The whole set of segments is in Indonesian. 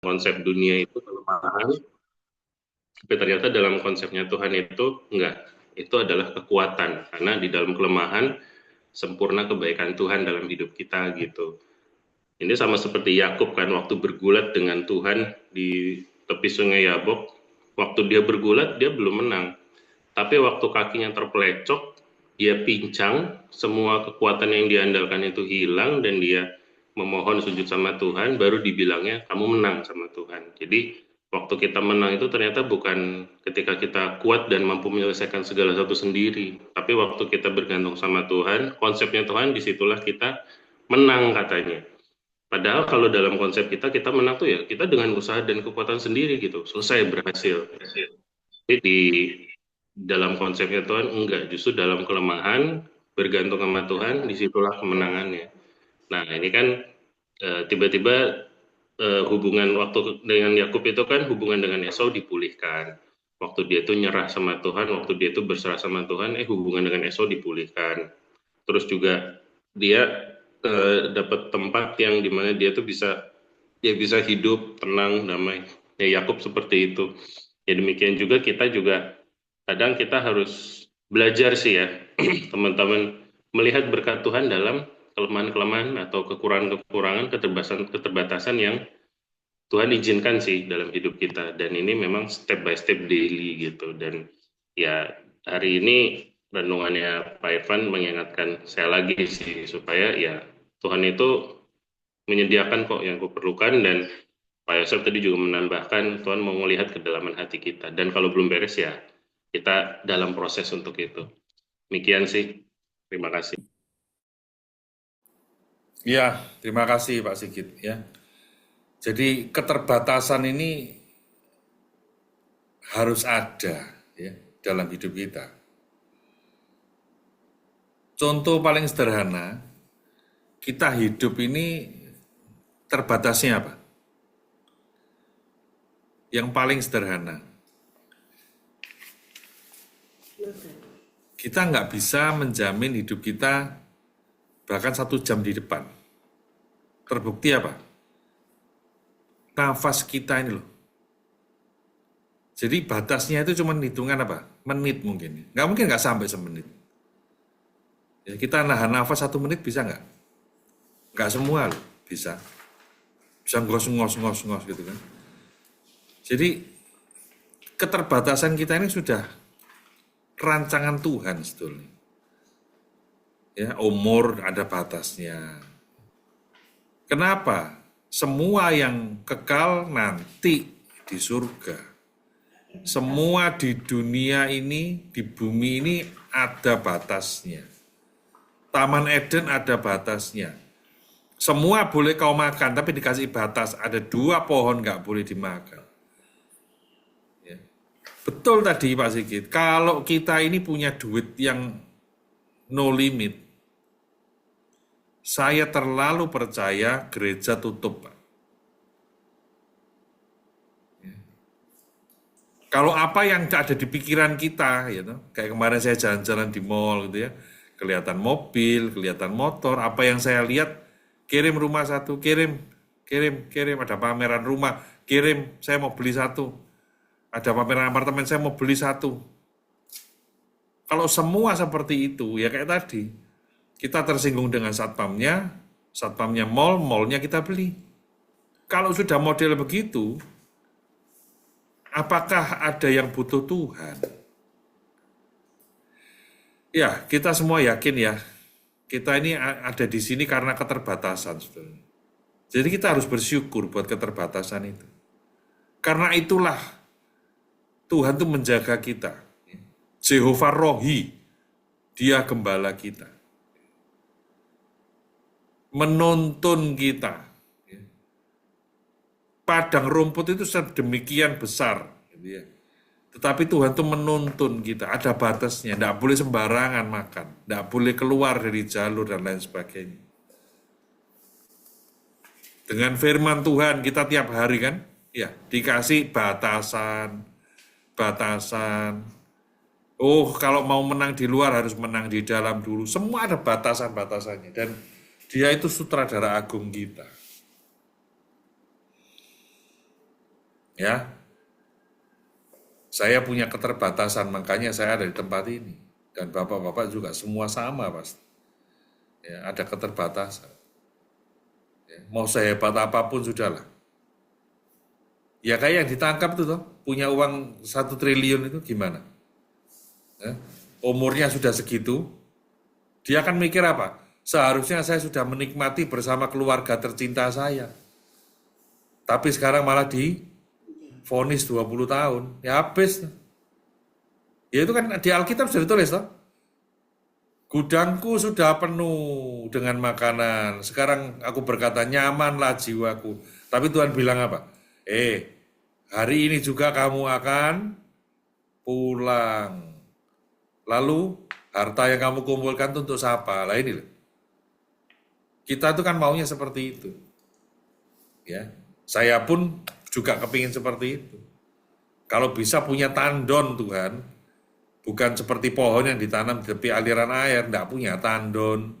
konsep dunia itu kelemahan, tapi ternyata dalam konsepnya Tuhan itu enggak. Itu adalah kekuatan, karena di dalam kelemahan sempurna kebaikan Tuhan dalam hidup kita gitu. Ini sama seperti Yakub kan, waktu bergulat dengan Tuhan di tepi sungai Yabok, waktu dia bergulat dia belum menang. Tapi waktu kakinya terpelecok, dia pincang, semua kekuatan yang diandalkan itu hilang dan dia memohon sujud sama Tuhan, baru dibilangnya kamu menang sama Tuhan. Jadi waktu kita menang itu ternyata bukan ketika kita kuat dan mampu menyelesaikan segala sesuatu sendiri, tapi waktu kita bergantung sama Tuhan, konsepnya Tuhan, disitulah kita menang katanya. Padahal kalau dalam konsep kita menang tuh ya kita dengan usaha dan kekuatan sendiri gitu, selesai berhasil. Jadi di dalam konsepnya Tuhan enggak, justru dalam kelemahan bergantung sama Tuhan, disitulah kemenangannya. Nah ini kan tiba-tiba hubungan waktu dengan Yakub itu kan hubungan dengan Esau dipulihkan. Waktu dia tuh nyerah sama Tuhan, waktu dia tuh berserah sama Tuhan, hubungan dengan Esau dipulihkan. Terus juga dia dapat tempat yang dimana dia tuh bisa hidup tenang damai. Ya Yakub seperti itu. Ya demikian juga kita juga kadang kita harus belajar sih ya teman-teman melihat berkat Tuhan dalam kelemahan-kelemahan atau kekurangan-kekurangan, keterbatasan yang Tuhan izinkan sih dalam hidup kita, dan ini memang step by step daily gitu. Dan ya hari ini renungannya Pak Irfan mengingatkan saya lagi sih supaya ya Tuhan itu menyediakan kok yang kuperlukan, dan Pak Yosef tadi juga menambahkan Tuhan mau melihat kedalaman hati kita, dan kalau belum beres ya kita dalam proses untuk itu. Demikian sih. Terima kasih. Ya, terima kasih Pak Sigit ya. Jadi keterbatasan ini harus ada ya dalam hidup kita. Contoh paling sederhana, kita hidup ini terbatasnya apa? Yang paling sederhana, kita nggak bisa menjamin hidup kita bahkan 1 jam di depan. Terbukti apa? Nafas kita ini loh. Jadi batasnya itu cuma hitungan apa? Menit mungkin. Nggak mungkin nggak sampai semenit. Ya, kita nahan nafas 1 menit bisa nggak? Nggak semua loh, bisa. Bisa ngos-ngos gitu kan. Jadi keterbatasan kita ini sudah rancangan Tuhan sebetulnya. Ya, umur ada batasnya. Kenapa? Semua yang kekal nanti di surga. Semua di dunia ini, di bumi ini ada batasnya. Taman Eden ada batasnya. Semua boleh kau makan, tapi dikasih batas. Ada 2 pohon nggak boleh dimakan. Ya. Betul tadi Pak Sigit, kalau kita ini punya duit yang no limit, saya terlalu percaya gereja tutup, Pak. Ya. Kalau apa yang ada di pikiran kita, gitu, kayak kemarin saya jalan-jalan di mall gitu ya, kelihatan mobil, kelihatan motor, apa yang saya lihat, kirim rumah 1, kirim, ada pameran rumah, kirim, saya mau beli 1, ada pameran apartemen, saya mau beli 1. Kalau semua seperti itu, ya kayak tadi, kita tersinggung dengan satpamnya mall, mallnya kita beli. Kalau sudah model begitu, apakah ada yang butuh Tuhan? Ya, kita semua yakin ya, kita ini ada di sini karena keterbatasan sebetulnya. Jadi kita harus bersyukur buat keterbatasan itu. Karena itulah Tuhan tuh menjaga kita. Jehovah Rohi, dia gembala kita. Menuntun kita. Padang rumput itu sedemikian besar. Gitu ya. Tetapi Tuhan tuh menuntun kita, ada batasnya, tidak boleh sembarangan makan, tidak boleh keluar dari jalur dan lain sebagainya. Dengan firman Tuhan kita tiap hari kan, ya dikasih batasan. Oh, kalau mau menang di luar harus menang di dalam dulu. Semua ada batasan-batasannya, dan dia itu sutradara agung kita. Ya, saya punya keterbatasan, makanya saya ada di tempat ini. Dan bapak-bapak juga semua sama pasti. Ya, ada keterbatasan. Ya, mau sehebat apapun sudahlah. Ya kayak yang ditangkap tuh toh, punya uang 1 triliun itu gimana? Ya, umurnya sudah segitu, dia akan mikir apa? Seharusnya saya sudah menikmati bersama keluarga tercinta saya. Tapi sekarang malah divonis 20 tahun. Ya habis. Ya itu kan di Alkitab sudah ditulis toh. Gudangku sudah penuh dengan makanan. Sekarang aku berkata, nyamanlah jiwaku. Tapi Tuhan bilang apa? Hari ini juga kamu akan pulang. Lalu harta yang kamu kumpulkan itu untuk siapa? Lah ini loh. Kita tuh kan maunya seperti itu. Ya, saya pun juga kepingin seperti itu. Kalau bisa punya tandon Tuhan, bukan seperti pohon yang ditanam di tepi aliran air, enggak punya tandon.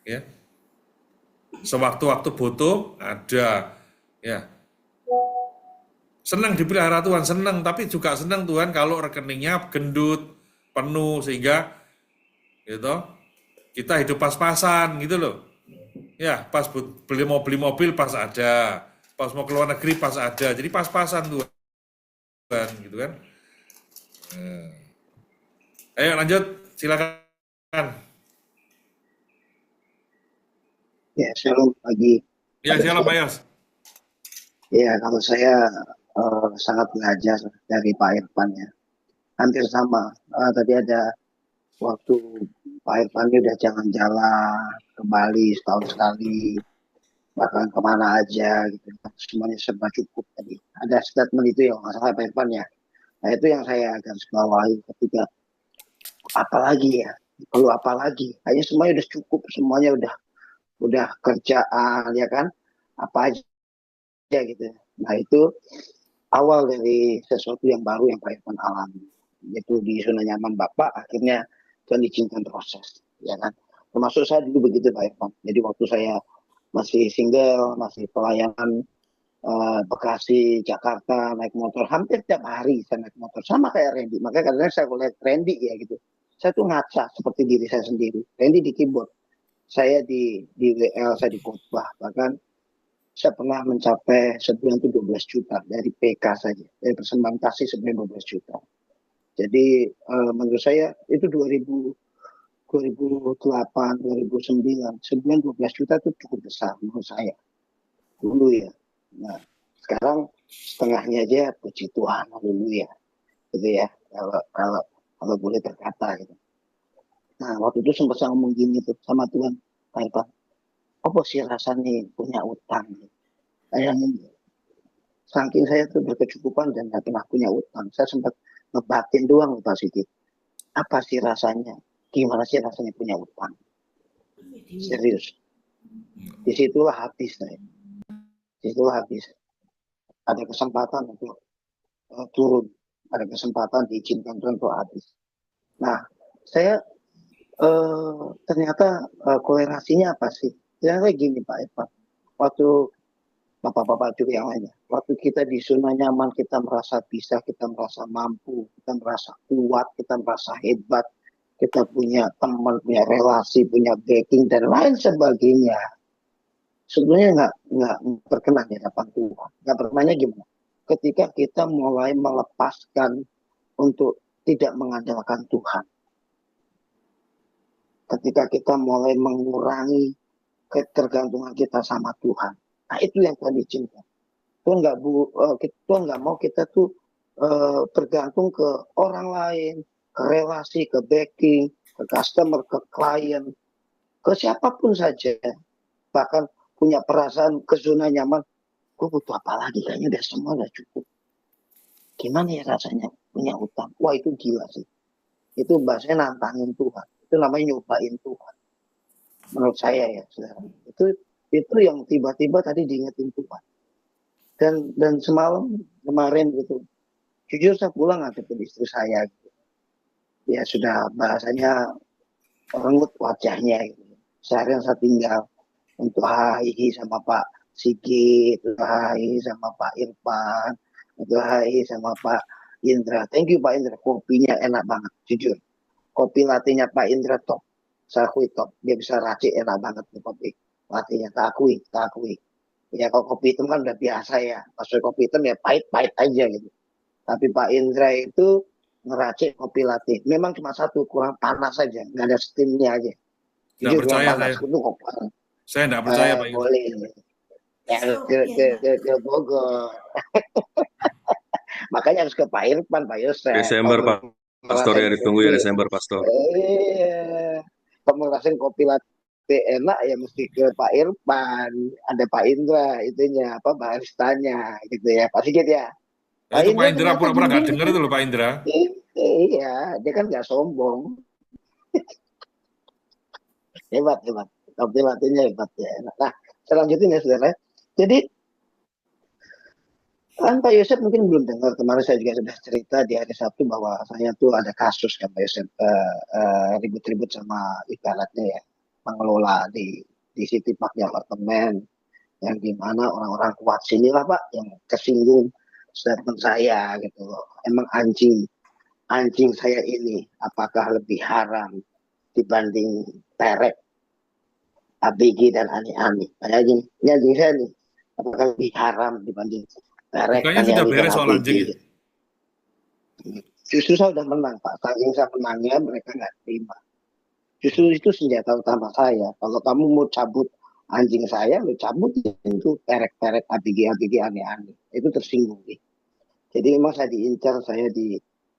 Ya, sewaktu-waktu butuh ada. Ya, senang dipelihara Tuhan, senang, tapi juga senang Tuhan kalau rekeningnya gendut, penuh, sehingga gitu, kita hidup pas-pasan gitu loh. Ya, pas mau beli mobil pas ada, pas mau keluar negeri pas ada, jadi pas-pasan Tuhan, gitu kan. Ayo lanjut, silakan. Ya, shalom pagi. Ya, silakan Pak Yos. Ya, kalau saya sangat belajar dari Pak Irfan ya. Hampir sama. Tadi ada waktu Pak Irfan ini udah jalan-jalan ke Bali setahun sekali, bahkan kemana aja gitu. Semuanya serba cukup tadi. Ada statement itu ya, nggak salah Pak Irfan ya. Nah itu yang saya garis bawahi ketika apalagi ya, perlu apa lagi? Kayaknya semuanya udah cukup, semuanya udah kerjaan ya kan, apa aja gitu. Nah itu awal dari sesuatu yang baru yang Pak Irfan alami. Yaitu di zona nyaman Bapak, akhirnya Tuhan izinkan proses, ya kan. Termasuk saya dulu begitu Pak Irfan. Jadi waktu saya masih single, masih pelayanan Bekasi, Jakarta, naik motor, hampir tiap hari saya naik motor, sama kayak Randy. Makanya kadang-kadang saya lihat Randy ya gitu. Saya tuh ngaca seperti diri saya sendiri. Randy di keyboard, saya di WL, saya di khotbah, bahkan saya pernah mencapai sebulan itu 12 juta dari PK saja, dari persembahan kasih sebulan 12 juta. Jadi menurut saya itu 2008, 2009, sebulan 12 juta itu cukup besar menurut saya dulu ya. Nah sekarang setengahnya aja, puji Tuhan, haleluya, gitu ya. Kalau boleh berkata gitu. Nah waktu itu sempat saya ngomong gini tuh sama Tuhan, Pak Irfan, apa sih rasanya punya utang? Bayangin, saking saya tuh berkecukupan dan nggak pernah punya utang, saya sempat ngebatin doang Pak Sigit. Apa sih rasanya? Gimana sih rasanya punya utang? Serius. Disitulah habis saya. Disitulah habis. Ada kesempatan untuk turun. Ada kesempatan diizinkan Tuhan untuk habis. Nah, saya ternyata kolerasinya apa sih? Ternyata gini Pak Irfan. Waktu bapak-bapak juga yang lainnya. Waktu kita di zona nyaman, kita merasa bisa, kita merasa mampu, kita merasa kuat, kita merasa hebat, kita punya teman, punya relasi, punya backing dan lain sebagainya. Sebenarnya nggak berkenan di hadapan Tuhan. Nggak berkenannya gimana? Ketika kita mulai melepaskan untuk tidak mengandalkan Tuhan. Ketika kita mulai mengurangi ketergantungan kita sama Tuhan. Nah itu yang Tuhan izinkan. Tuhan nggak mau kita tuh bergantung ke orang lain, ke relasi, ke backing, ke customer, ke klien, ke siapapun saja. Bahkan punya perasaan ke zona nyaman, gue butuh apa lagi? Kayaknya udah semua udah cukup. Gimana ya rasanya punya utang? Wah itu gila sih. Itu bahasanya nantangin Tuhan. Itu namanya nyobain Tuhan. Menurut saya ya, saudara. Itu yang tiba-tiba tadi diingetin Tuhan. Dan kemarin gitu, jujur saya pulang ngadepin istri saya gitu. Ya sudah bahasanya rengut wajahnya gitu. Seharian saya tinggal untuk hai sama Pak Sigit, hai sama Pak Irfan, Itu HI sama Pak Indra. Thank you Pak Indra, kopinya enak banget, jujur. Kopi latenya Pak Indra top. Saya akui top. Dia bisa racik enak banget nih kopi latenya. Tak akui, tak akui. Ya kalau kopi hitam kan udah biasa ya. Maksudnya kopi hitam ya pahit-pahit aja gitu. Tapi Pak Indra itu ngeracik kopi latte. Memang cuma satu, kurang panas saja. Nggak ada steamnya aja. Nggak Jujur kurang percaya panas. saya. Itu kopi. Saya nggak percaya Pak Indra. Boleh. Ya, ke Bogor. Makanya harus ke Pak Irfan, Pak Yosef. Desember Kalau Pastor ya, ngerasain ditunggu ya kopi, Desember Pastor. kalau ngerasain kopi latte enak ya mesti ke Pak Irfan. Ada Pak Indra, itunya apa baristanya gitu ya. Pasti gitu ya. Nah, Pak itu Pak Indra Indra ternyata pura-pura gini. nggak dengar itu loh Pak Indra. Iya, dia kan nggak sombong. Hebat, hebat. Kopi lattenya hebat ya. Nah, selanjutnya ya saudara. Jadi kan Pak Yosef mungkin belum dengar, kemarin saya juga sudah cerita di hari Sabtu bahwa saya tuh ada kasus kan Pak Yosef, ribut-ribut sama ibaratnya ya pengelola di City Park di apartemen, yang dimana orang-orang kuat sini lah Pak yang kesinggung statement saya gitu loh. Emang anjing saya ini apakah lebih haram dibanding perek, ABG dan ani-ani? Kayak gini, ini anjing saya nih apakah lebih haram dibanding perek, Bukannya sudah ani-ani dan beres soal ABG? anjing ya? Justru saya udah menang Pak, saking saya menangnya mereka nggak terima. Justru itu senjata utama saya. Kalau kamu mau cabut anjing saya, lo cabut itu perek-perek ABG aneh-aneh. Itu tersinggung nih. Jadi memang saya diincar, saya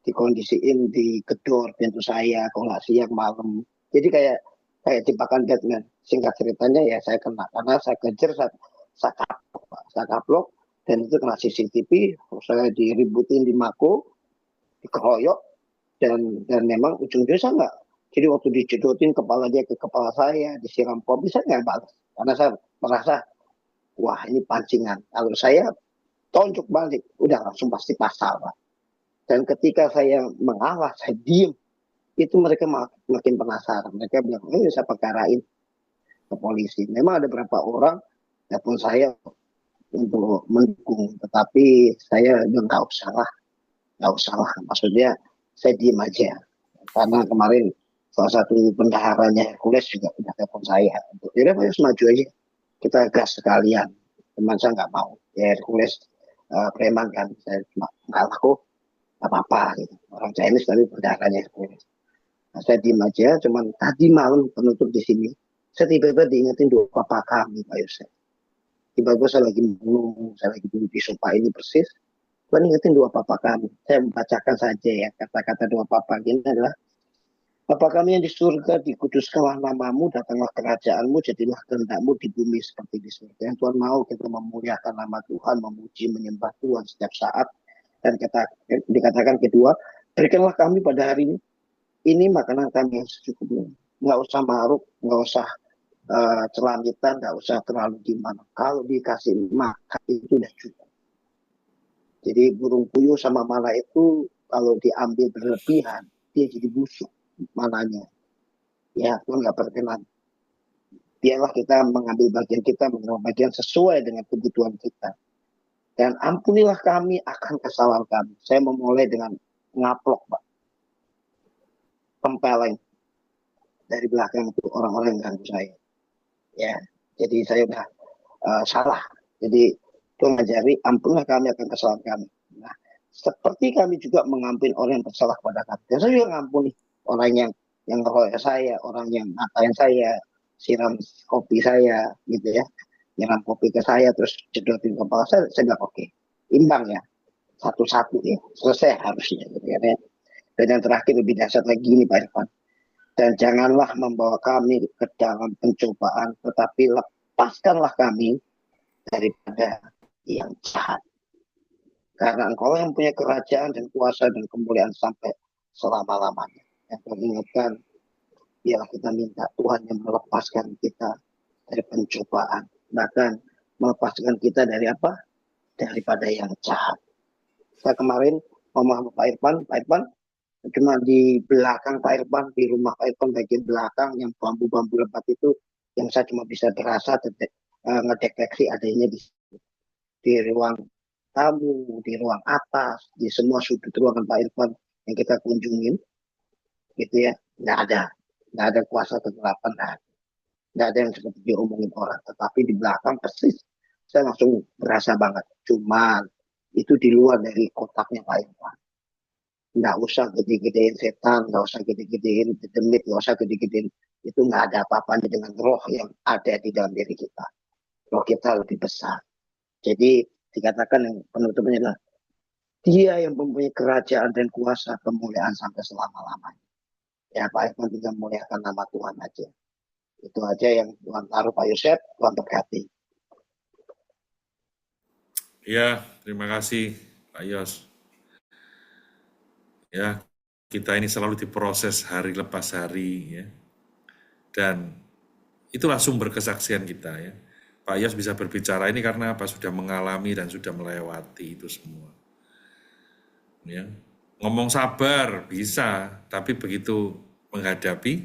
dikondisiin, digedor pintu saya, kalau nggak siang malam. Jadi kayak jebakan Batman. Singkat ceritanya ya saya kena karena saya kejar, saya kaplok, dan itu kena CCTV. Saya diributin di Mako, dikeroyok, dan memang ujung-ujungnya saya nggak. Jadi waktu dicedotin kepala dia ke kepala saya, disiram kopi, saya nggak balas. Karena saya merasa, wah ini pancingan. Kalau saya tonjok balik, udah langsung pasti pasal, Pak. Dan ketika saya mengalah, saya diem, itu mereka makin penasaran. Mereka bilang, ini saya perkarain ke polisi. Memang ada beberapa orang, telepon saya untuk mendukung, tetapi saya udah nggak usah lah. Maksudnya saya diem aja. Karena kemarin salah satu bendaharanya Hercules juga udah telepon saya untuk ya udah maju aja, kita gas sekalian. Teman saya nggak mau, ya Hercules preman kan, saya cuma nggak laku apa-apa gitu, orang Chinese tapi bendaharanya Hercules. Nah, saya diem aja, cuman tadi malam penutup di sini saya tiba-tiba diingetin dua papa kami Pak Yosef. Tiba-tiba saya lagi ngomong, saya lagi duduk di sofa ini persis, saya ingetin dua papa kami. Saya membacakan saja ya kata-kata dua papa ini adalah, Bapa kami yang di surga, dikuduskanlah namamu, datanglah kerajaanmu, jadilah kehendakmu di bumi seperti di surga. Yang Tuhan mau kita memuliakan nama Tuhan, memuji, menyembah Tuhan setiap saat. Dan dikatakan kedua, berikanlah kami pada hari ini makanan kami yang secukupnya. Nggak usah maruk, nggak usah celamitan, nggak usah terlalu gimana. Kalau dikasih makan itu udah cukup. Jadi burung puyuh sama mala itu kalau diambil berlebihan, dia jadi busuk mananya. Ya, Tuhan nggak berkenan. Biarlah kita mengambil bagian kita, mengambil bagian sesuai dengan kebutuhan kita. Dan ampunilah kami akan kesalahan kami. Saya memulai dengan ngaplok, Pak. Tempeleng dari belakang itu orang-orang yang ganggu saya. Ya, jadi saya udah salah. Jadi Tuhan ngajari, ampunilah kami akan kesalahan kami. Nah, seperti kami juga mengampuni orang yang bersalah kepada kami. Dan saya juga mengampuni orang yang ngeroyok saya, orang yang ngatain saya, siram kopi saya, gitu ya. Nyiram kopi ke saya, terus cedotin kepala saya bilang oke. Imbang ya, satu-satu ya, selesai harusnya. Gitu ya. Dan yang terakhir lebih dahsyat lagi ini Pak Irfan. Dan janganlah membawa kami ke dalam pencobaan, tetapi lepaskanlah kami daripada yang jahat. Karena engkau yang punya kerajaan dan kuasa dan kemuliaan sampai selama-lamanya. Yang mengingatkan, biarlah kita minta Tuhan yang melepaskan kita dari pencobaan. Bahkan melepaskan kita dari apa? Daripada yang jahat. Saya kemarin ngomong sama Pak Irfan cuma di belakang Pak Irfan, di rumah Pak Irfan bagian belakang yang bambu-bambu lebat itu, yang saya cuma bisa berasa ngedeteksi adanya di ruang tamu, di ruang atas, di semua sudut ruangan Pak Irfan yang kita kunjungin, gitu ya, nggak ada kuasa kegelapan, nggak ada yang seperti diomongin orang. Tetapi di belakang persis, saya langsung berasa banget. Cuman itu di luar dari kotaknya Pak Irfan. Nggak usah gede-gedein setan, nggak usah gede-gedein demit, nggak usah gede-gedein, itu nggak ada apa-apanya dengan roh yang ada di dalam diri kita. Roh kita lebih besar. Jadi dikatakan yang penutupnya adalah dia yang mempunyai kerajaan dan kuasa kemuliaan sampai selama-lamanya. Ya Pak Irfan tinggal muliakan nama Tuhan aja. Itu aja yang Tuhan taruh Pak Yosef, Tuhan berkati. Ya, terima kasih Pak Yos. Ya, kita ini selalu diproses hari lepas hari, ya. Dan itulah sumber kesaksian kita, ya. Pak Yos bisa berbicara ini karena apa? Sudah mengalami dan sudah melewati itu semua. Ya. Ngomong sabar bisa, tapi begitu menghadapi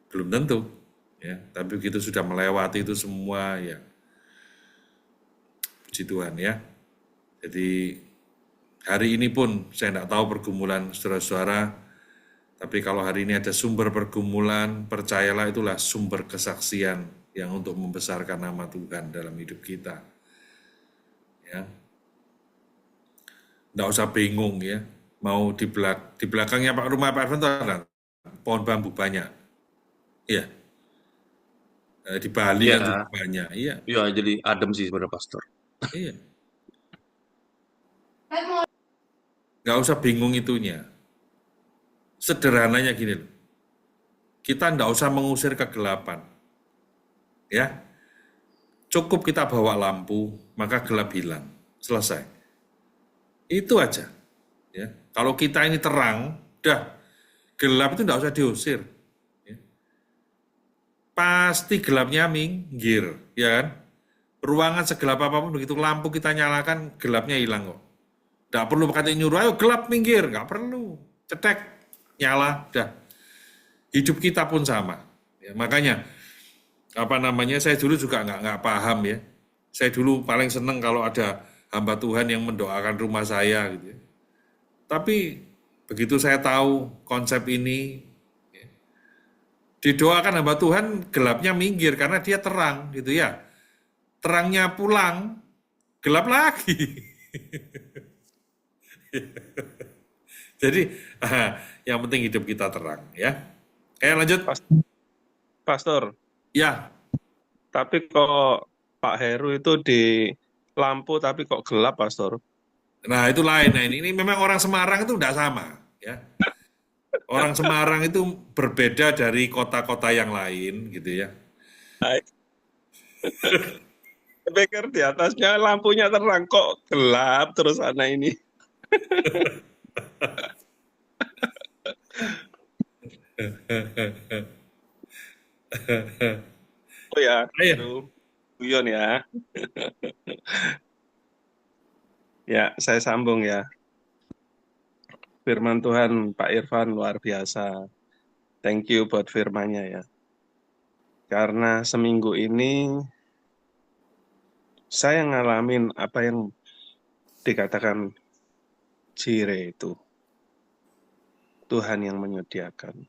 belum tentu. Ya. Tapi begitu sudah melewati itu semua, ya puji Tuhan, ya. Jadi hari ini pun saya tidak tahu pergumulan saudara-saudara, tapi kalau hari ini ada sumber pergumulan, percayalah itulah sumber kesaksian yang untuk membesarkan nama Tuhan dalam hidup kita. Ya, tidak usah bingung ya. Mau di belakangnya Pak rumah Pak Irfan itu ada pohon bambu banyak. Iya. Di Bali kan juga banyak. Iya. Iya, jadi adem sih sebenarnya pastor. Iya. Nggak usah bingung itunya. Sederhananya gini loh. Kita nggak usah mengusir kegelapan. Ya. Cukup kita bawa lampu, maka gelap hilang. Selesai. Itu aja. Ya. Kalau kita ini terang, dah gelap itu nggak usah diusir. Ya. Pasti gelapnya minggir, ya kan? Ruangan segelap apapun begitu lampu kita nyalakan, gelapnya hilang kok. Nggak perlu pakai nyuruh, ayo gelap minggir, nggak perlu. Cetek, nyala, dah. Hidup kita pun sama. Ya, makanya saya dulu juga nggak paham ya. Saya dulu paling seneng kalau ada hamba Tuhan yang mendoakan rumah saya gitu ya. Tapi begitu saya tahu konsep ini, ya, didoakan hamba Tuhan gelapnya minggir karena dia terang gitu ya. Terangnya pulang, gelap lagi. Jadi yang penting hidup kita terang ya. Lanjut. Pastor. Ya. Tapi kok Pak Heru itu di lampu tapi kok gelap, Pastor? Nah itu lain. Nah ini memang orang Semarang itu tidak sama, ya. Orang Semarang itu berbeda dari kota-kota yang lain, gitu ya. Pikir di atasnya lampunya terang kok gelap terus anak ini. Oh ya, guyon ya. Ya, saya sambung ya. Firman Tuhan Pak Irfan luar biasa. Thank you buat firmannya ya. Karena seminggu ini saya ngalamin apa yang dikatakan Cire itu. Tuhan yang menyediakan.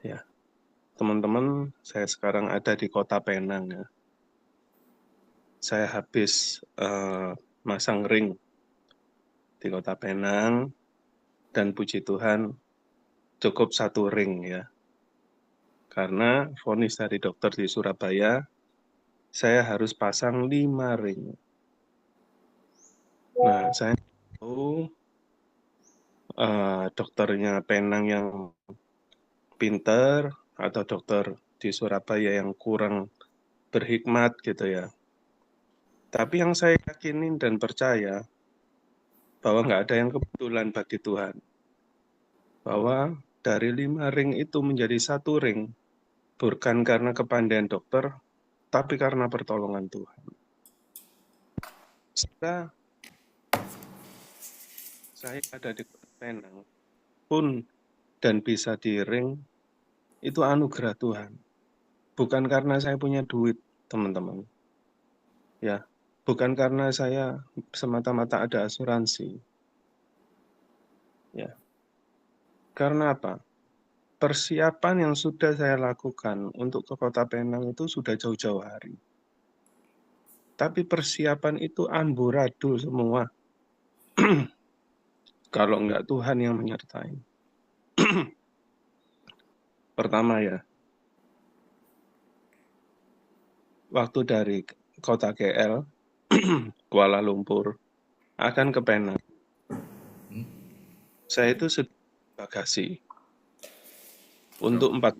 Ya. Teman-teman, saya sekarang ada di Kota Penang ya. Saya habis masang ring di Kota Penang dan puji Tuhan cukup 1 ring ya. Karena vonis dari dokter di Surabaya, saya harus pasang 5 ring. Nah, saya tahu dokternya Penang yang pinter atau dokter di Surabaya yang kurang berhikmat gitu ya. Tapi yang saya yakinin dan percaya bahwa nggak ada yang kebetulan bagi Tuhan. Bahwa dari 5 ring itu menjadi 1 ring, bukan karena kepandaian dokter, tapi karena pertolongan Tuhan. Saya ada di Penang pun dan bisa di ring, itu anugerah Tuhan. Bukan karena saya punya duit, teman-teman. Ya, bukan karena saya semata-mata ada asuransi. Ya, karena apa? Persiapan yang sudah saya lakukan untuk ke Kota Penang itu sudah jauh-jauh hari. Tapi persiapan itu amburadul semua. Kalau enggak Tuhan yang menyertai. Pertama ya, waktu dari kota KL, Kuala Lumpur, akan ke Penang. Saya itu sudah bagasi untuk 4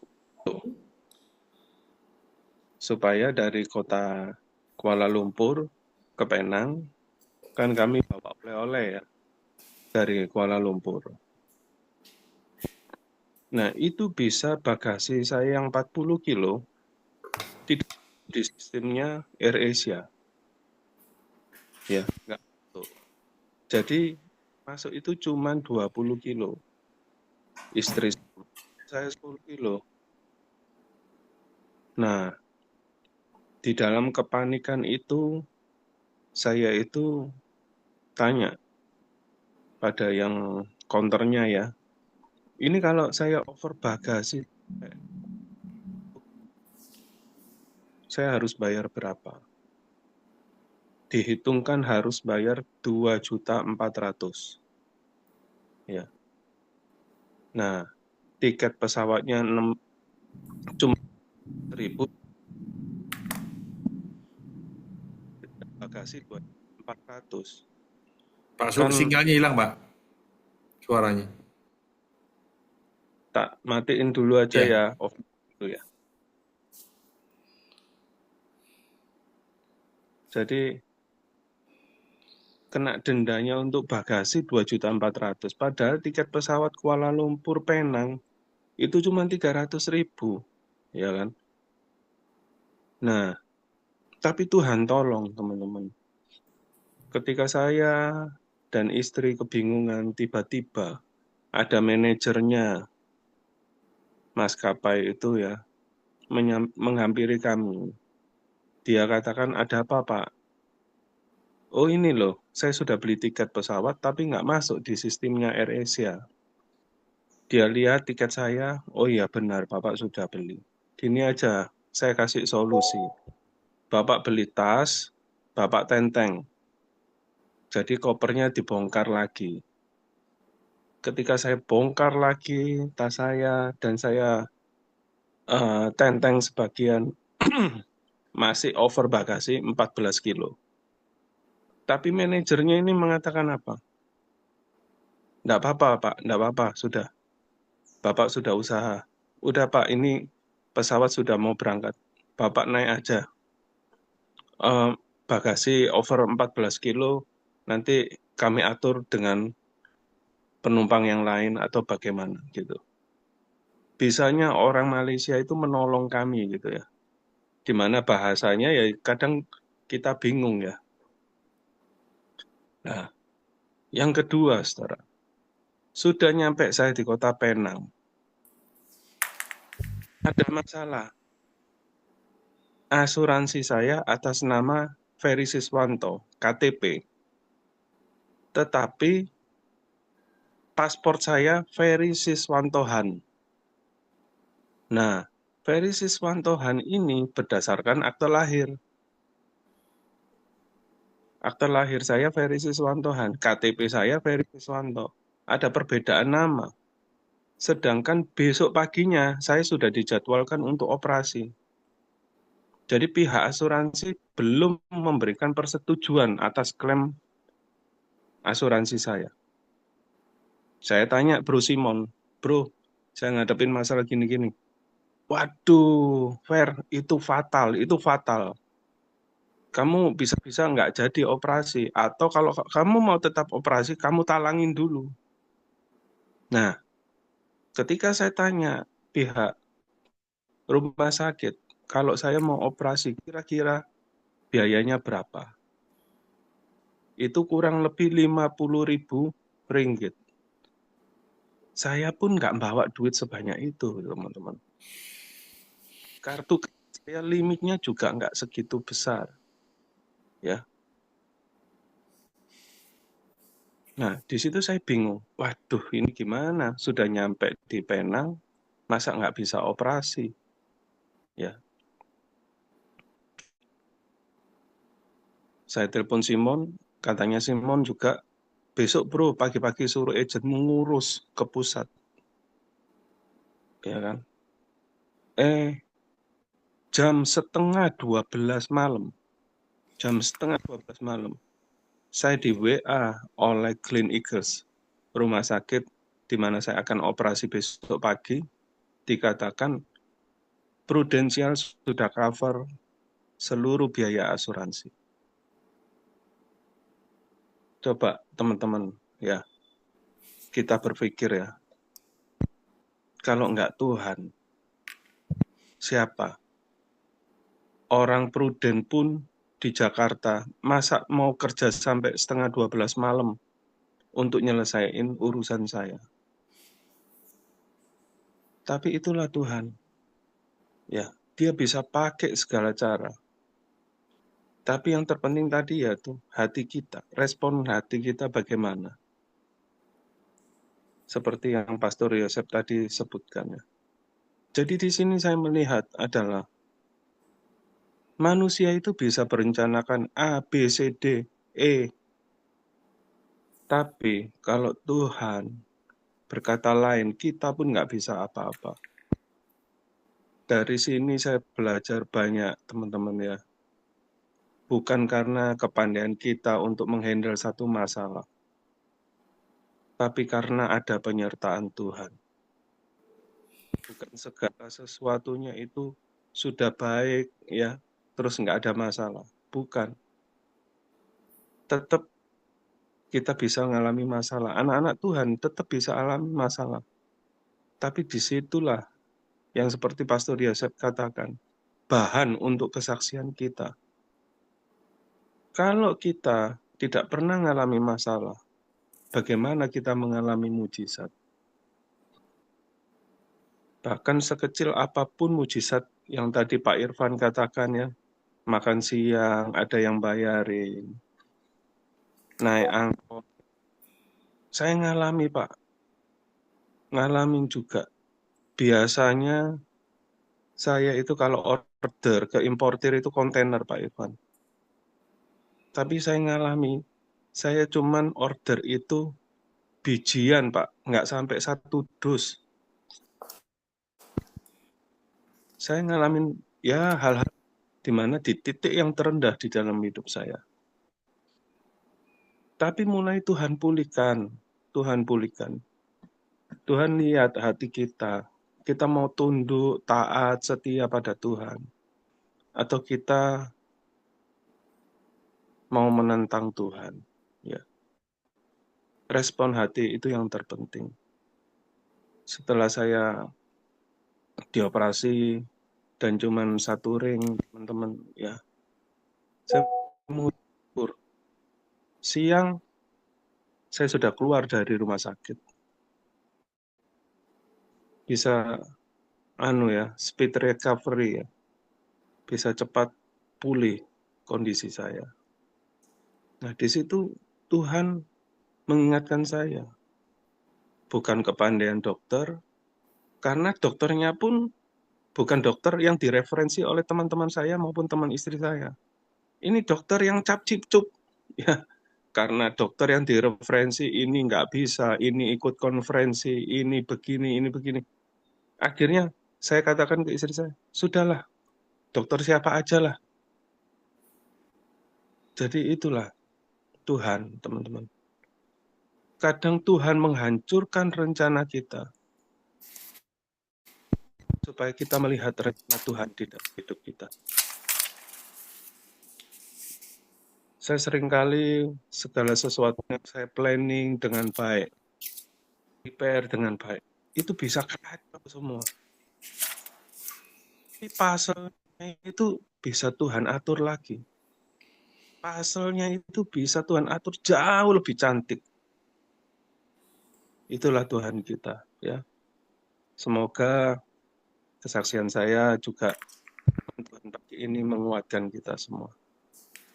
supaya dari kota Kuala Lumpur ke Penang, kan kami bawa oleh-oleh ya dari Kuala Lumpur. Nah, itu bisa bagasi saya yang 40 kilo tidak di sistemnya AirAsia. Ya, enggak masuk. Jadi masuk itu cuma 20 kilo. Istri saya 10 kilo. Nah, di dalam kepanikan itu, saya itu tanya pada yang counternya ya, ini kalau saya over bagasi, saya harus bayar berapa? Dihitungkan harus bayar 2.400.000. Ya. Nah, tiket pesawatnya cuma 1.000, bagasi 2.400. Pak, Kan sinyalnya hilang, Pak. Suaranya. tak matiin dulu aja Iya. ya, off dulu ya. Jadi kena dendanya untuk bagasi 2.400.000. Padahal tiket pesawat Kuala Lumpur Penang itu cuma 300.000, ya kan? Nah, tapi Tuhan tolong teman-teman. Ketika saya dan istri kebingungan, tiba-tiba ada manajernya maskapai itu ya menghampiri kami. Dia katakan, ada apa Pak? Oh ini loh, saya sudah beli tiket pesawat tapi nggak masuk di sistemnya AirAsia. Dia lihat tiket saya, oh iya benar Bapak sudah beli. Gini aja, saya kasih solusi. Bapak beli tas, Bapak tenteng. Jadi kopernya dibongkar lagi. Ketika saya bongkar lagi tas saya dan saya tenteng sebagian, masih over bagasi 14 kilo. Tapi manajernya ini mengatakan apa? Enggak apa-apa Pak, enggak apa-apa, sudah. Bapak sudah usaha. Udah Pak, ini pesawat sudah mau berangkat. Bapak naik aja. Bagasi over 14 kilo, nanti kami atur dengan penumpang yang lain atau bagaimana gitu. Bisanya orang Malaysia itu menolong kami gitu ya. Dimana bahasanya ya kadang kita bingung ya. Nah, yang kedua, saudara, sudah nyampe saya di kota Penang. Ada masalah. Asuransi saya atas nama Ferry Siswanto, KTP. Tetapi paspor saya Ferry Siswantohan. Nah, Ferry Siswantohan ini berdasarkan akte lahir. Akte lahir saya Ferry Siswantohan, KTP saya Ferry Siswanto. Ada perbedaan nama. Sedangkan besok paginya saya sudah dijadwalkan untuk operasi. Jadi pihak asuransi belum memberikan persetujuan atas klaim asuransi saya. Saya tanya Bro Simon, Bro, saya ngadepin masalah gini-gini. Waduh, Fer, itu fatal, itu fatal. Kamu bisa-bisa nggak jadi operasi. Atau kalau kamu mau tetap operasi, kamu talangin dulu. Nah, ketika saya tanya pihak rumah sakit, kalau saya mau operasi, kira-kira biayanya berapa? Itu kurang lebih 50.000 ringgit. Saya pun nggak bawa duit sebanyak itu, teman-teman. Kartu saya limitnya juga nggak segitu besar. Ya, Nah, di situ saya bingung. Waduh, ini gimana? Sudah nyampe di Penang, masa nggak bisa operasi? Ya, saya telepon Simon, katanya Simon juga besok bro, pagi-pagi suruh agent mengurus ke pusat, ya kan? Jam setengah 12 malam, saya di WA oleh Glen Eagles, rumah sakit di mana saya akan operasi besok pagi, dikatakan Prudential sudah cover seluruh biaya asuransi. Coba teman-teman ya, kita berpikir ya, kalau nggak Tuhan, siapa? Orang pruden pun di Jakarta, masa mau kerja sampai setengah 12 malam untuk nyelesain urusan saya. Tapi itulah Tuhan. Ya, dia bisa pakai segala cara. Tapi yang terpenting tadi ya tuh hati kita, respon hati kita bagaimana. Seperti yang Pastor Yosef tadi sebutkan ya. Jadi di sini saya melihat adalah manusia itu bisa berencanakan A, B, C, D, E. Tapi kalau Tuhan berkata lain, kita pun nggak bisa apa-apa. Dari sini saya belajar banyak, teman-teman ya. Bukan karena kepandaian kita untuk menghandle satu masalah, tapi karena ada penyertaan Tuhan. Bukan segala sesuatunya itu sudah baik, ya, terus nggak ada masalah. Bukan. Tetap kita bisa mengalami masalah. Anak-anak Tuhan tetap bisa alami masalah. Tapi disitulah yang seperti Pastor Yosef katakan, bahan untuk kesaksian kita. Kalau kita tidak pernah mengalami masalah, bagaimana kita mengalami mujizat? Bahkan sekecil apapun mujizat yang tadi Pak Irfan katakan ya, makan siang, ada yang bayarin, naik angkot. Saya ngalami Pak, ngalamin juga. Biasanya saya itu kalau order ke importir itu kontainer Pak Irfan. Tapi saya ngalami, saya cuman order itu bijian Pak, nggak sampai 1 dus. Saya ngalamin ya hal-hal di mana di titik yang terendah di dalam hidup saya. Tapi mulai Tuhan pulihkan, Tuhan pulihkan. Tuhan lihat hati kita, kita mau tunduk, taat, setia pada Tuhan. Atau kita mau menentang Tuhan. Ya. Respon hati itu yang terpenting. Setelah saya dioperasi dan cuman 1 ring, teman-teman, ya. Saya mengukur. Siang saya sudah keluar dari rumah sakit. Bisa speed recovery ya. Bisa cepat pulih kondisi saya. Nah, di situ Tuhan mengingatkan saya. Bukan kepandaian dokter, karena dokternya pun bukan dokter yang direferensi oleh teman-teman saya maupun teman istri saya. Ini dokter yang cap-cip-cup. Ya, karena dokter yang direferensi ini nggak bisa, ini ikut konferensi, ini begini, ini begini. Akhirnya saya katakan ke istri saya, sudahlah, dokter siapa aja lah. Jadi itulah Tuhan, teman-teman. Kadang Tuhan menghancurkan rencana kita supaya kita melihat rencana Tuhan di dalam hidup kita. Saya seringkali segala sesuatu yang saya planning dengan baik, prepare dengan baik, itu bisa kacau semua. Tapi puzzle-nya itu bisa Tuhan atur lagi. Puzzle-nya itu bisa Tuhan atur jauh lebih cantik. Itulah Tuhan kita, ya. Semoga kesaksian saya juga Tuhan pagi ini menguatkan kita semua.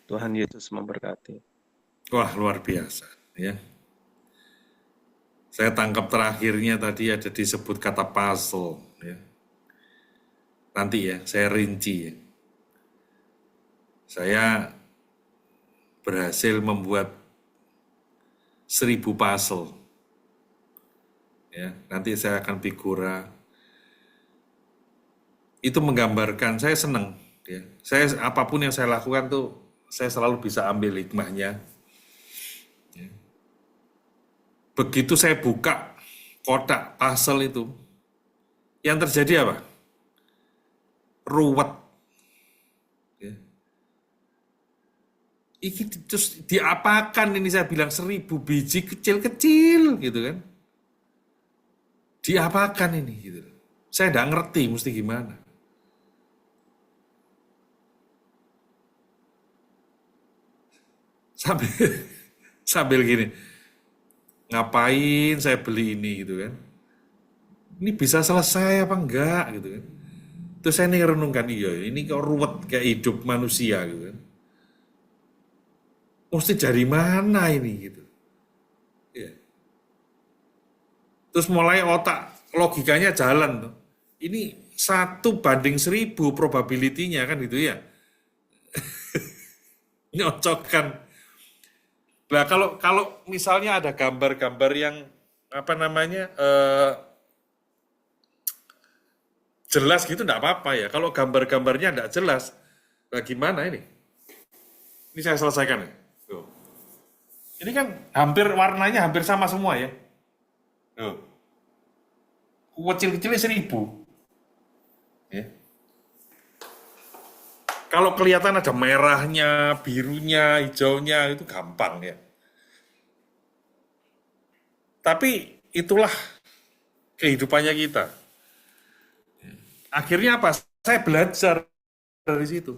Tuhan Yesus memberkati. Wah, luar biasa ya. Saya tangkap terakhirnya tadi ada disebut kata puzzle. Ya. Nanti ya, saya rinci ya. Saya berhasil membuat 1000 puzzle. Ya, nanti saya akan figura. Itu menggambarkan, saya senang. Ya. Saya apapun yang saya lakukan tuh, saya selalu bisa ambil hikmahnya. Ya. Begitu saya buka kotak puzzle itu, yang terjadi apa? Ruwet. Ya. Ini terus diapakan ini saya bilang 1000 biji kecil-kecil gitu kan. Diapakan ini gitu. Saya nggak ngerti mesti gimana. Sambil gini, ngapain saya beli ini gitu kan. Ini bisa selesai apa enggak gitu kan. Terus saya nih renungkan, iya ini kok ruwet kayak hidup manusia gitu kan. Mesti dari mana ini gitu. Ya. Terus mulai otak logikanya jalan tuh. Ini 1:1000 probability-nya kan gitu ya. Nyocokkan. Nah, kalau misalnya ada gambar-gambar yang apa namanya jelas gitu enggak apa-apa ya. Kalau gambar-gambarnya enggak jelas, nah gimana ini? Ini saya selesaikan ya. Tuh. Ini kan warnanya hampir sama semua ya. Tuh. Kecil-kecilnya 1000. Ya. Kalau kelihatan ada merahnya, birunya, hijaunya, itu gampang ya. Tapi itulah kehidupannya kita. Akhirnya apa? Saya belajar dari situ.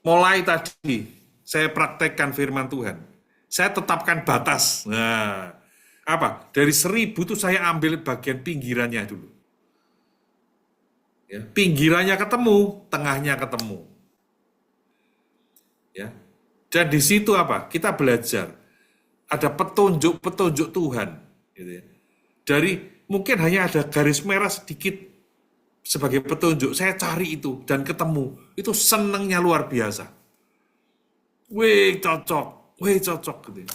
Mulai tadi, saya praktekkan firman Tuhan. Saya tetapkan batas. Nah, apa? Dari 1000 itu saya ambil bagian pinggirannya dulu. Ya, pinggirannya ketemu, tengahnya ketemu. Ya. Dan di situ apa? Kita belajar. Ada petunjuk-petunjuk Tuhan. Gitu ya. Dari mungkin hanya ada garis merah sedikit sebagai petunjuk. Saya cari itu dan ketemu. Itu senangnya luar biasa. Wih cocok gitu.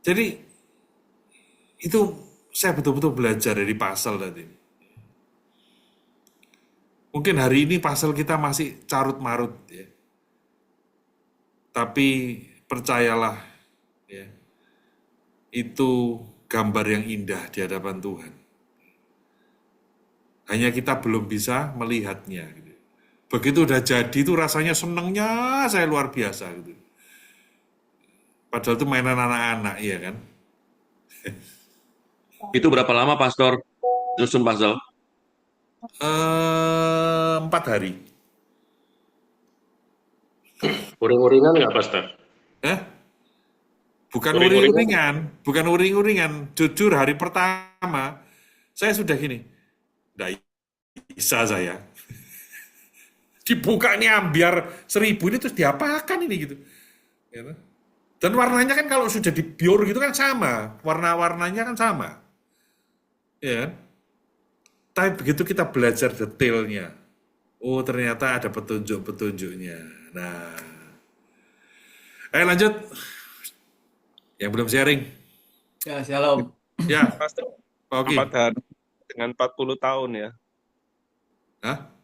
Jadi itu saya betul-betul belajar dari puzzle tadi. Mungkin hari ini puzzle kita masih carut-marut ya. Tapi percayalah ya. Itu gambar yang indah di hadapan Tuhan. Hanya kita belum bisa melihatnya gitu. Begitu udah jadi itu rasanya senengnya saya luar biasa gitu. Padahal itu mainan anak-anak, iya kan? Itu berapa lama, Pastor, nyusun puzzle? 4 hari. Uring-uringan nggak, Pastor? Bukan Uring-uringan? uring-uringan. Jujur hari pertama, saya sudah gini, nggak bisa saya. Dibuka nih ambiar 1000 ini terus diapakan ini gitu. Dan warnanya kan kalau sudah dibiur gitu kan sama. Warna-warnanya kan sama. Ya kan? Tapi begitu kita belajar detailnya, oh ternyata ada petunjuk-petunjuknya. Nah, ayo lanjut. Yang belum sharing. Ya, shalom. Ya, Pastor, Oke. 4 hari dengan 40 tahun ya. Hah?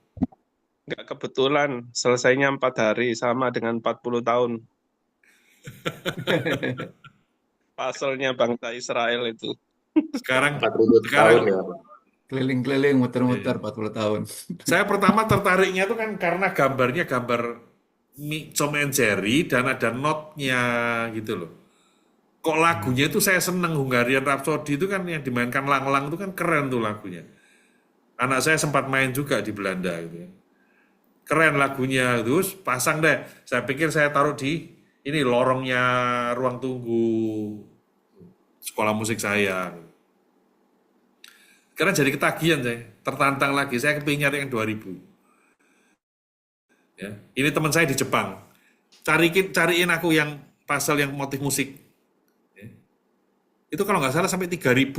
Nggak kebetulan, selesainya 4 hari sama dengan 40 tahun. Puzzle-nya bangsa Israel itu. Sekarang 4.000 tahun ya, Pak. Keliling-keliling, muter-muter 40 tahun. Saya pertama tertariknya itu kan karena gambarnya gambar Tom and Jerry dan ada note-nya gitu loh. Kok lagunya itu saya seneng, Hungarian Rhapsody itu kan yang dimainkan Lang Lang itu kan keren tuh lagunya. Anak saya sempat main juga di Belanda gitu. Keren lagunya, terus pasang deh. Saya pikir saya taruh di ini lorongnya ruang tunggu sekolah musik saya. Karena jadi ketagihan saya, tertantang lagi. Saya kepingin nyari yang 2000. Ya, ini teman saya di Jepang. Cariin aku yang pasal yang motif musik. Ya. Itu kalau nggak salah sampai 3.000,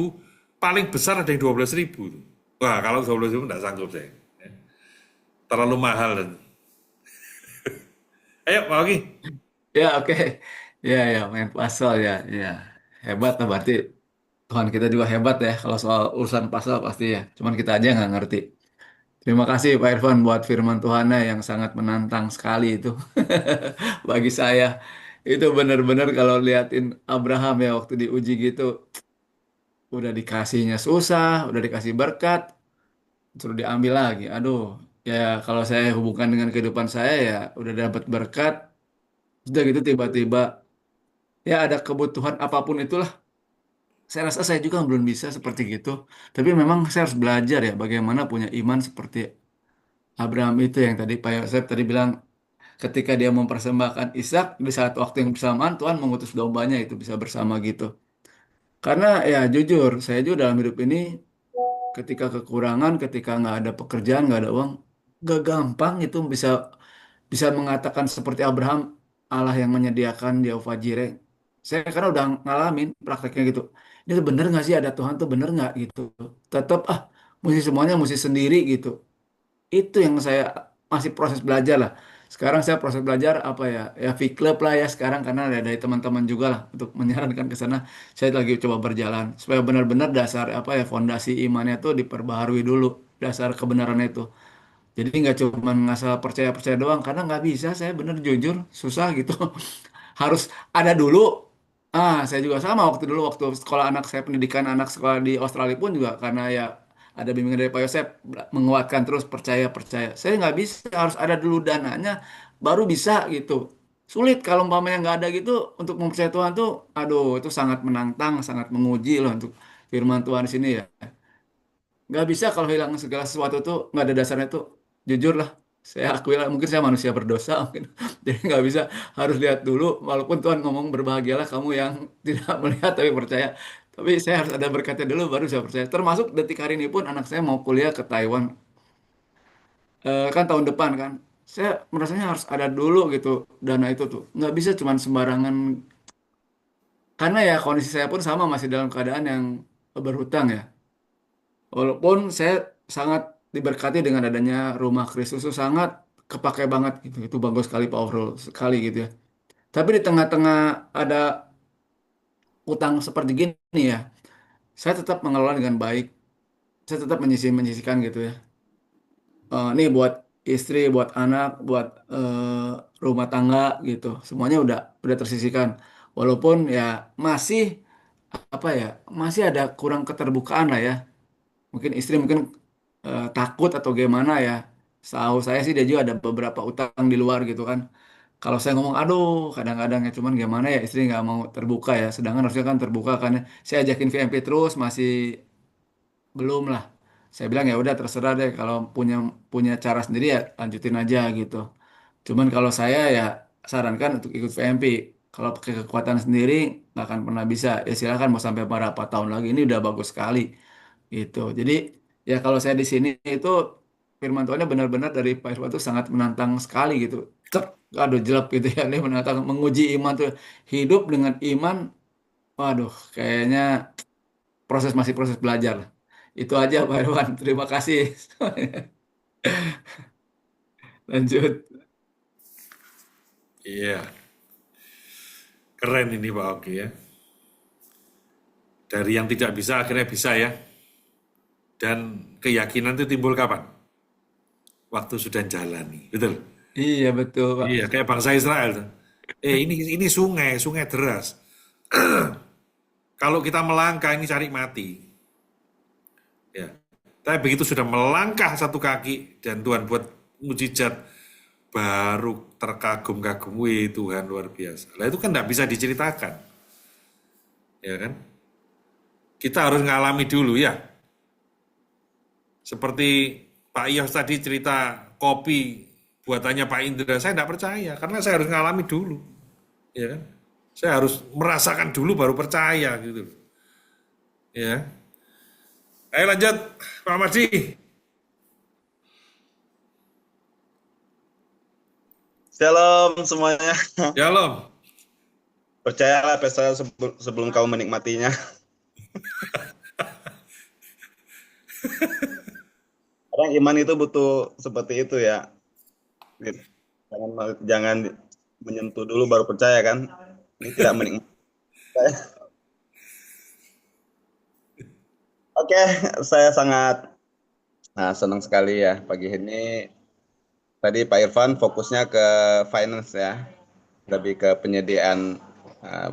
paling besar ada yang 12.000. Wah, kalau 12.000 nggak sanggup saya. Terlalu mahal. Ayo, Pak Oki. Ya, oke. Ya, ya, main pasal ya. Ya, hebat lah berarti. Tuhan kita juga hebat ya kalau soal urusan pasal pasti ya. Cuman kita aja nggak ngerti. Terima kasih Pak Irfan buat firman Tuhannya yang sangat menantang sekali itu. Bagi saya itu benar-benar kalau liatin Abraham ya waktu diuji gitu, udah dikasihnya susah, udah dikasih berkat, suruh diambil lagi. Aduh, ya kalau saya hubungkan dengan kehidupan saya ya udah dapat berkat, sudah gitu tiba-tiba ya ada kebutuhan apapun itulah. Saya rasa saya juga belum bisa seperti gitu. Tapi memang saya harus belajar ya bagaimana punya iman seperti Abraham itu yang tadi Pak Yosef tadi bilang ketika dia mempersembahkan Ishak di saat waktu yang bersamaan Tuhan mengutus dombanya itu bisa bersama gitu. Karena ya jujur saya juga dalam hidup ini ketika kekurangan, ketika nggak ada pekerjaan, nggak ada uang, gak gampang itu bisa bisa mengatakan seperti Abraham, Allah yang menyediakan Jehovah Jireh. Saya karena udah ngalamin prakteknya gitu. Ini tuh bener nggak sih ada Tuhan tuh bener nggak gitu. Tetap mesti semuanya mesti sendiri gitu. Itu yang saya masih proses belajar lah. Sekarang saya proses belajar apa ya, ya V-Club lah ya sekarang karena ada dari teman-teman juga lah untuk menyarankan ke sana. Saya lagi coba berjalan supaya benar-benar dasar apa ya fondasi imannya tuh diperbaharui dulu dasar kebenarannya itu. Jadi nggak cuma ngasal percaya-percaya doang karena nggak bisa saya bener jujur susah gitu. Harus ada dulu. Saya juga sama waktu dulu waktu sekolah anak saya pendidikan anak sekolah di Australia pun juga karena ya ada bimbingan dari Pak Yosef menguatkan terus percaya percaya. Saya nggak bisa harus ada dulu dananya baru bisa gitu. Sulit kalau umpamanya nggak ada gitu untuk mempercayai Tuhan tuh, aduh itu sangat menantang, sangat menguji loh untuk firman Tuhan di sini ya. Nggak bisa kalau hilang segala sesuatu tuh nggak ada dasarnya tuh jujur lah saya akui lah mungkin saya manusia berdosa mungkin jadi nggak bisa harus lihat dulu walaupun Tuhan ngomong berbahagialah kamu yang tidak melihat tapi percaya tapi saya harus ada berkatnya dulu baru saya percaya termasuk detik hari ini pun anak saya mau kuliah ke Taiwan kan tahun depan kan saya merasanya harus ada dulu gitu dana itu tuh nggak bisa cuman sembarangan karena ya kondisi saya pun sama masih dalam keadaan yang berhutang ya. Walaupun saya sangat diberkati dengan adanya rumah Kristus itu sangat kepake banget gitu. Itu bagus sekali, powerful sekali gitu ya. Tapi di tengah-tengah ada utang seperti gini ya, saya tetap mengelola dengan baik. Saya tetap menyisihkan gitu ya. Ini buat istri, buat anak, buat rumah tangga gitu. Semuanya udah tersisihkan. Walaupun ya masih apa ya, masih ada kurang keterbukaan lah ya. Mungkin istri mungkin takut atau gimana ya. Setahu saya sih dia juga ada beberapa utang di luar gitu kan. Kalau saya ngomong, aduh, kadang-kadang ya cuman gimana ya istri nggak mau terbuka ya. Sedangkan harusnya kan terbuka kan. Saya ajakin VMP terus masih belum lah. Saya bilang ya udah terserah deh kalau punya punya cara sendiri ya lanjutin aja gitu. Cuman kalau saya ya sarankan untuk ikut VMP. Kalau pakai kekuatan sendiri nggak akan pernah bisa. Ya silakan mau sampai berapa tahun lagi ini udah bagus sekali gitu. Jadi ya kalau saya di sini itu firman Tuhannya benar-benar dari Pak Irwan itu sangat menantang sekali gitu. Cek, aduh jelek gitu ya. Ini menantang menguji iman tuh hidup dengan iman. Waduh, kayaknya masih proses belajar lah. Itu aja Pak Irwan. Terima kasih. Lanjut. Iya, keren ini Pak Oki ya. Dari yang tidak bisa akhirnya bisa ya. Dan keyakinan itu timbul kapan? Waktu sudah jalani, betul? Iya betul Pak. Iya, kayak bangsa Israel tuh. Ini sungai deras. Kalau kita melangkah ini cari mati. Ya. Tapi begitu sudah melangkah satu kaki dan Tuhan buat mujizat, baru terkagum-kagum, wih Tuhan luar biasa. Lah itu kan tidak bisa diceritakan, ya kan? Kita harus ngalami dulu ya. Seperti Pak Iyos tadi cerita kopi buatannya Pak Indra, saya tidak percaya karena saya harus ngalami dulu, ya kan? Saya harus merasakan dulu baru percaya gitu, ya. Ayo lanjut, Pak Mardi. Shalom semuanya. Shalom. Percayalah pesta sebelum kau menikmatinya. Kadang iman itu butuh seperti itu ya. Jangan menyentuh dulu baru percaya kan. Ini tidak menikmati. Oke, saya sangat senang sekali ya pagi ini. Tadi Pak Irfan fokusnya ke finance ya, lebih ke penyediaan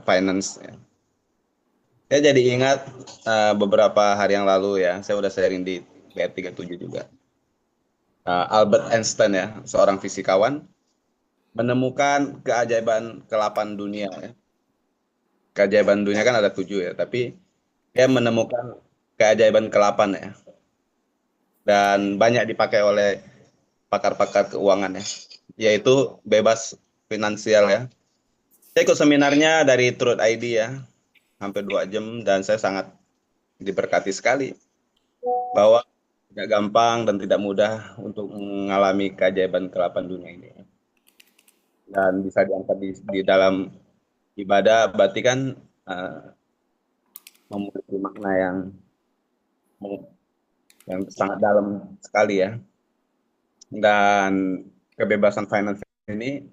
finance ya. Saya jadi ingat beberapa hari yang lalu ya, saya udah sharing di PR37 juga. Albert Einstein ya, seorang fisikawan, menemukan keajaiban ke-8 dunia ya. Keajaiban dunia kan ada 7 ya, tapi dia menemukan keajaiban ke-8 ya. Dan banyak dipakai oleh pakar-pakar keuangan ya, yaitu bebas finansial ya. Saya ikut seminarnya dari Truth ID ya, hampir 2 jam, dan saya sangat diberkati sekali bahwa tidak gampang dan tidak mudah untuk mengalami keajaiban ke-8 dunia ini. Dan bisa diangkat di dalam ibadah, berarti kan memiliki makna yang sangat dalam sekali ya. Dan kebebasan finance ini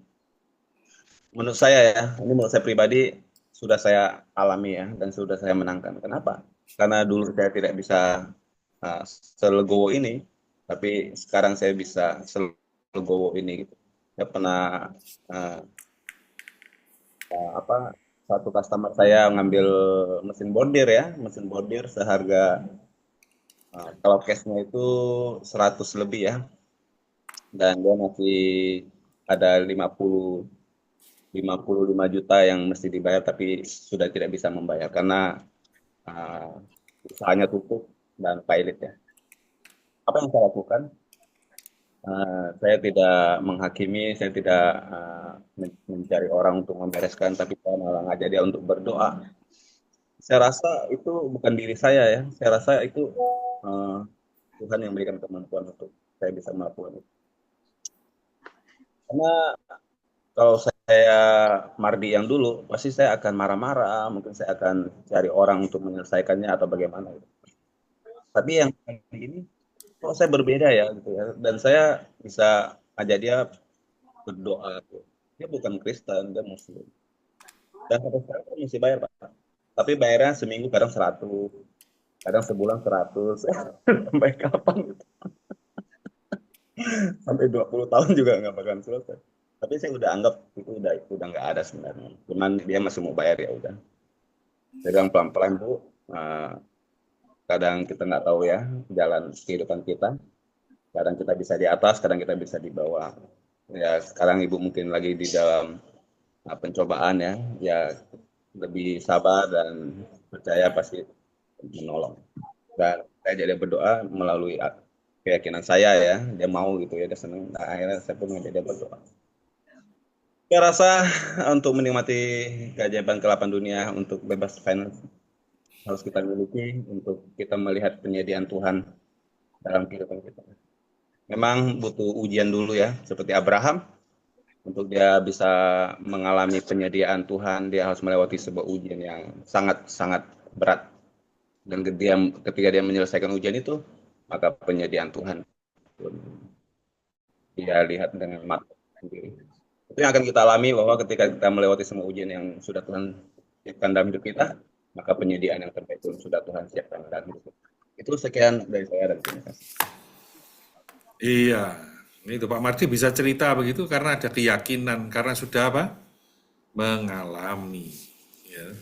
menurut saya pribadi sudah saya alami ya, dan sudah saya menangkan. Kenapa? Karena dulu saya tidak bisa selegowo ini, tapi sekarang saya bisa selegowo ini gitu. Saya pernah satu customer saya ngambil mesin bordir seharga kalau cashnya itu 100 lebih ya, dan dia masih ada 55 juta yang mesti dibayar, tapi sudah tidak bisa membayar karena usahanya tutup dan pilot ya. Apa yang saya lakukan? Saya tidak menghakimi, saya tidak mencari orang untuk membereskan, tapi saya malah ngajak dia untuk berdoa. Saya rasa itu bukan diri saya ya, saya rasa itu Tuhan yang memberikan kemampuan untuk saya bisa melakukan itu. Karena kalau saya Mardi yang dulu, pasti saya akan marah-marah, mungkin saya akan cari orang untuk menyelesaikannya atau bagaimana. Tapi yang kali ini, kok saya berbeda ya, gitu ya. Dan saya bisa ajak dia berdoa. Dia bukan Kristen, dia Muslim. Dan sampai sekarang saya mesti bayar, Pak. Tapi bayarnya seminggu kadang 100, kadang sebulan 100. Sampai kapan gitu? Sampai 20 tahun juga nggak bakalan selesai. Tapi saya udah anggap itu udah nggak ada sebenarnya. Cuman dia masih mau bayar, ya udah. Saya bilang pelan-pelan, Bu. Kadang kita nggak tahu ya jalan kehidupan kita. Kadang kita bisa di atas, kadang kita bisa di bawah. Ya sekarang Ibu mungkin lagi di dalam pencobaan ya. Ya lebih sabar dan percaya pasti menolong. Dan saya jadi berdoa melalui keyakinan saya ya. Dia mau gitu ya, dia senang. Nah, akhirnya saya pun ngajak dia berdoa. Saya rasa untuk menikmati keajaiban ke-8 dunia, untuk bebas finance, harus kita miliki untuk kita melihat penyediaan Tuhan dalam kehidupan kita. Memang butuh ujian dulu ya, seperti Abraham. Untuk dia bisa mengalami penyediaan Tuhan, dia harus melewati sebuah ujian yang sangat-sangat berat. Dan ketika dia menyelesaikan ujian itu, maka penyediaan Tuhan dia lihat dengan mata sendiri. Itu yang akan kita alami, bahwa ketika kita melewati semua ujian yang sudah Tuhan siapkan dalam hidup kita, maka penyediaan yang terbaik itu sudah Tuhan siapkan dalam hidup kita. Itu sekian dari saya, dan terima kasih. Iya, itu Pak Mardi bisa cerita begitu karena ada keyakinan, karena sudah apa? Mengalami. Ya.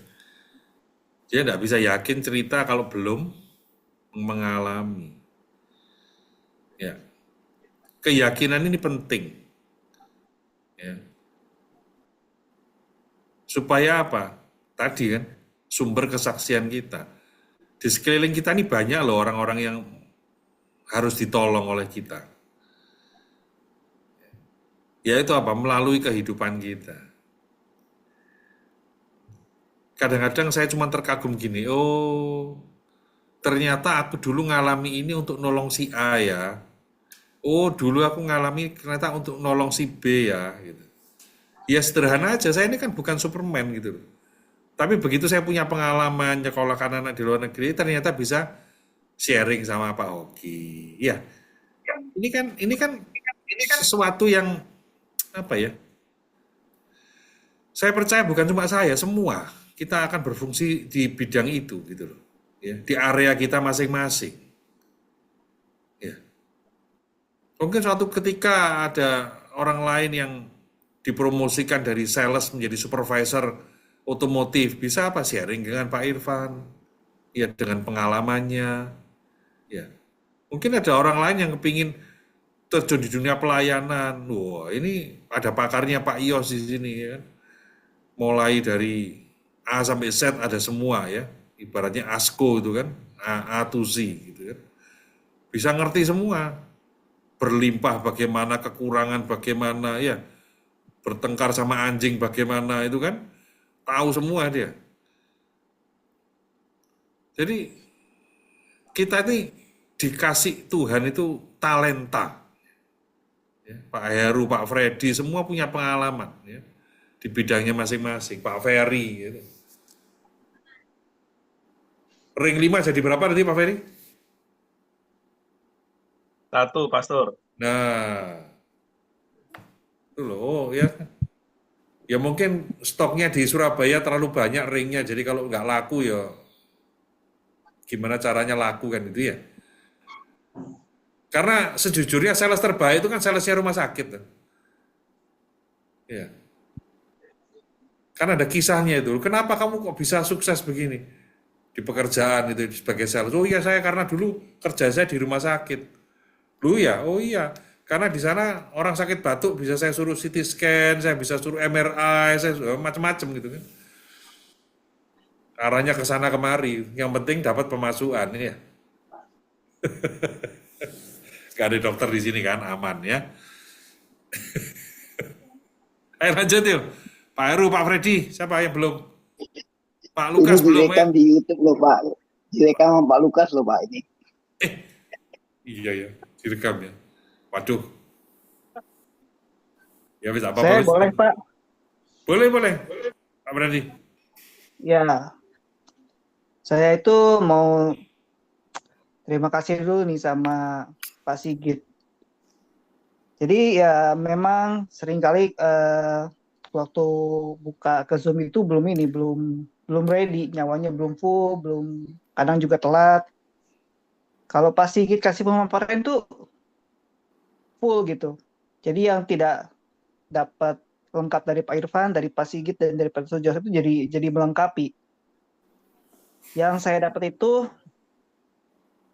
Dia tidak bisa yakin cerita kalau belum mengalami. Ya. Keyakinan ini penting. Ya. Supaya apa? Tadi kan, sumber kesaksian kita. Di sekeliling kita ini banyak loh orang-orang yang harus ditolong oleh kita. Yaitu apa? Melalui kehidupan kita. Kadang-kadang saya cuma terkagum gini, oh ternyata aku dulu ngalami ini untuk nolong si A ya. Oh dulu aku ngalami ternyata untuk nolong si B ya. Gitu. Ya sederhana aja, saya ini kan bukan Superman gitu. Tapi begitu saya punya pengalaman nyekolahkan anak di luar negeri, ternyata bisa sharing sama Pak Hoki. Ya, ini kan sesuatu yang apa ya? Saya percaya bukan cuma saya, semua kita akan berfungsi di bidang itu gitu loh. Ya, di area kita masing-masing. Ya. Mungkin suatu ketika ada orang lain yang dipromosikan dari sales menjadi supervisor otomotif, bisa apa sharing dengan Pak Irfan, ya dengan pengalamannya, ya. Mungkin ada orang lain yang kepingin terjun di dunia pelayanan. Wah, ini ada pakarnya Pak Yos di sini ya. Mulai dari A sampai Z ada semua ya. Ibaratnya ASKO itu kan, A to Z gitu kan. Bisa ngerti semua. Berlimpah bagaimana, kekurangan bagaimana ya. Bertengkar sama anjing bagaimana itu kan. Tahu semua dia. Jadi kita ini dikasih Tuhan itu talenta. Ya, Pak Heru, Pak Freddy, semua punya pengalaman ya, di bidangnya masing-masing. Pak Ferry. Gitu. Ring 5 jadi berapa nanti Pak Ferry? 1, Pastor. Nah, itu loh ya. Ya mungkin stoknya di Surabaya terlalu banyak ringnya, jadi kalau nggak laku ya gimana caranya laku kan itu ya. Karena sejujurnya sales terbaik itu kan salesnya rumah sakit. Ya. Kan ada kisahnya itu. Kenapa kamu kok bisa sukses begini di pekerjaan itu sebagai sales? Oh iya saya karena dulu kerja saya di rumah sakit. Lu ya, oh iya. Karena di sana orang sakit batuk bisa saya suruh CT scan, saya bisa suruh MRI, saya macam-macam gitu kan. Arahnya ke sana kemari. Yang penting dapat pemasukan ini ya. Gak ada dokter di sini kan, aman ya. Ayo lanjut yuk. Pak Heru, Pak Freddy, siapa yang belum? Pak Lukas Ini belum ya? direkam di YouTube loh Pak. Direkam sama Pak Lukas loh Pak ini. Iya ya, direkam ya. Waduh. Ya bisa apa Saya boleh Pak? Boleh. Pak Freddy. Ya, saya itu mau terima kasih dulu nih sama Pak Sigit. Jadi ya memang seringkali waktu buka ke Zoom itu belum ready, nyawanya belum full, kadang juga telat. Kalau Pak Sigit kasih pemaparan itu full gitu. Jadi yang tidak dapat lengkap dari Pak Irfan, dari Pak Sigit dan dari Pak Joseph itu jadi melengkapi. Yang saya dapat itu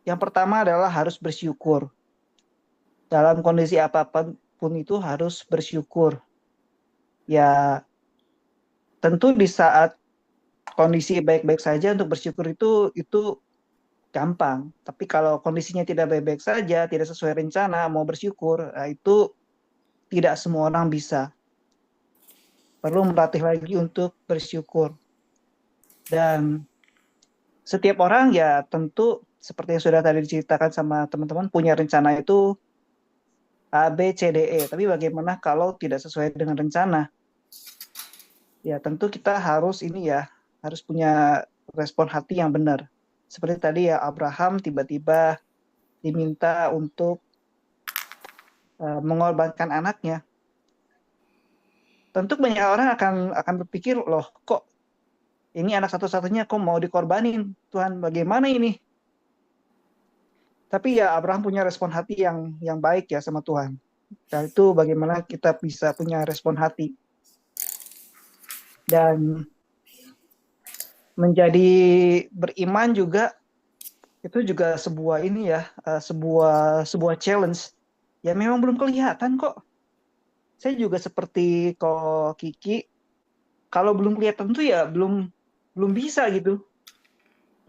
yang pertama adalah harus bersyukur. Dalam kondisi apapun itu harus bersyukur. Ya, tentu di saat kondisi baik-baik saja untuk bersyukur itu gampang. Tapi kalau kondisinya tidak baik-baik saja, tidak sesuai rencana, mau bersyukur, itu tidak semua orang bisa. Perlu melatih lagi untuk bersyukur. Dan setiap orang ya tentu seperti yang sudah tadi diceritakan sama teman-teman punya rencana itu A, B, C, D, E. Tapi bagaimana kalau tidak sesuai dengan rencana? Ya tentu kita harus punya respon hati yang benar. Seperti tadi ya Abraham tiba-tiba diminta untuk mengorbankan anaknya. Tentu banyak orang akan berpikir, loh kok ini anak satu-satunya kok mau dikorbanin? Tuhan bagaimana ini? Tapi ya Abraham punya respon hati yang baik ya sama Tuhan. Dan itu bagaimana kita bisa punya respon hati. Dan menjadi beriman juga itu juga sebuah sebuah challenge. Ya memang belum kelihatan kok. Saya juga seperti Ko Kiki, kalau belum kelihatan tuh ya belum bisa gitu.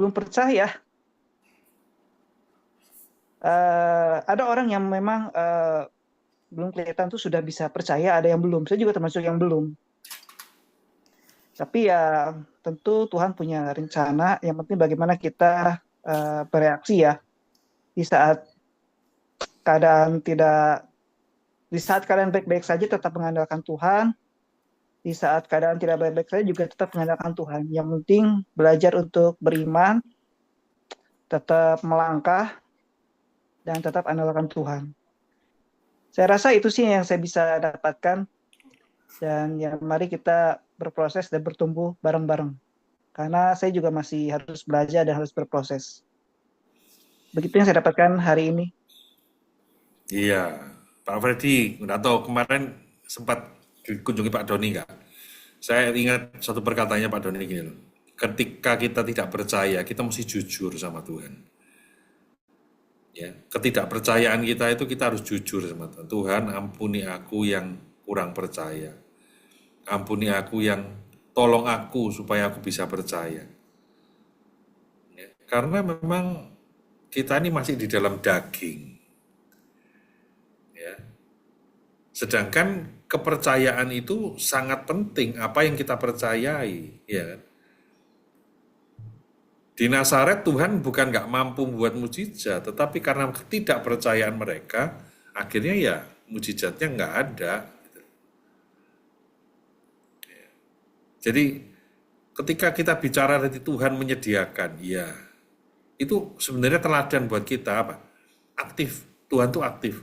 Belum percaya. Ada orang yang memang belum kelihatan tuh sudah bisa percaya, ada yang belum. Saya juga termasuk yang belum. Tapi ya tentu Tuhan punya rencana. Yang penting bagaimana kita bereaksi ya di saat keadaan baik-baik saja tetap mengandalkan Tuhan. di saat keadaan tidak baik-baik saja juga tetap mengandalkan Tuhan. Yang penting belajar untuk beriman, tetap melangkah, dan tetap andalkan Tuhan. Saya rasa itu sih yang saya bisa dapatkan. Dan ya mari kita berproses dan bertumbuh bareng-bareng. Karena saya juga masih harus belajar dan harus berproses. Begitu yang saya dapatkan hari ini. Iya, Pak Freddy, nggak tahu kemarin sempat dikunjungi Pak Doni nggak? Saya ingat satu perkataannya Pak Doni gini loh. Ketika kita tidak percaya, kita mesti jujur sama Tuhan. Ya, ketidakpercayaan kita itu kita harus jujur sama Tuhan. Tuhan, ampuni aku yang kurang percaya. Ampuni aku yang tolong aku supaya aku bisa percaya. Ya, karena memang kita ini masih di dalam daging. Ya. Sedangkan kepercayaan itu sangat penting, apa yang kita percayai, ya kan? Di Nazaret Tuhan bukan nggak mampu membuat mujizat, tetapi karena ketidakpercayaan mereka, akhirnya ya mujizatnya nggak ada. Jadi ketika kita bicara dari Tuhan menyediakan, ya itu sebenarnya teladan buat kita apa? Aktif, Tuhan tuh aktif.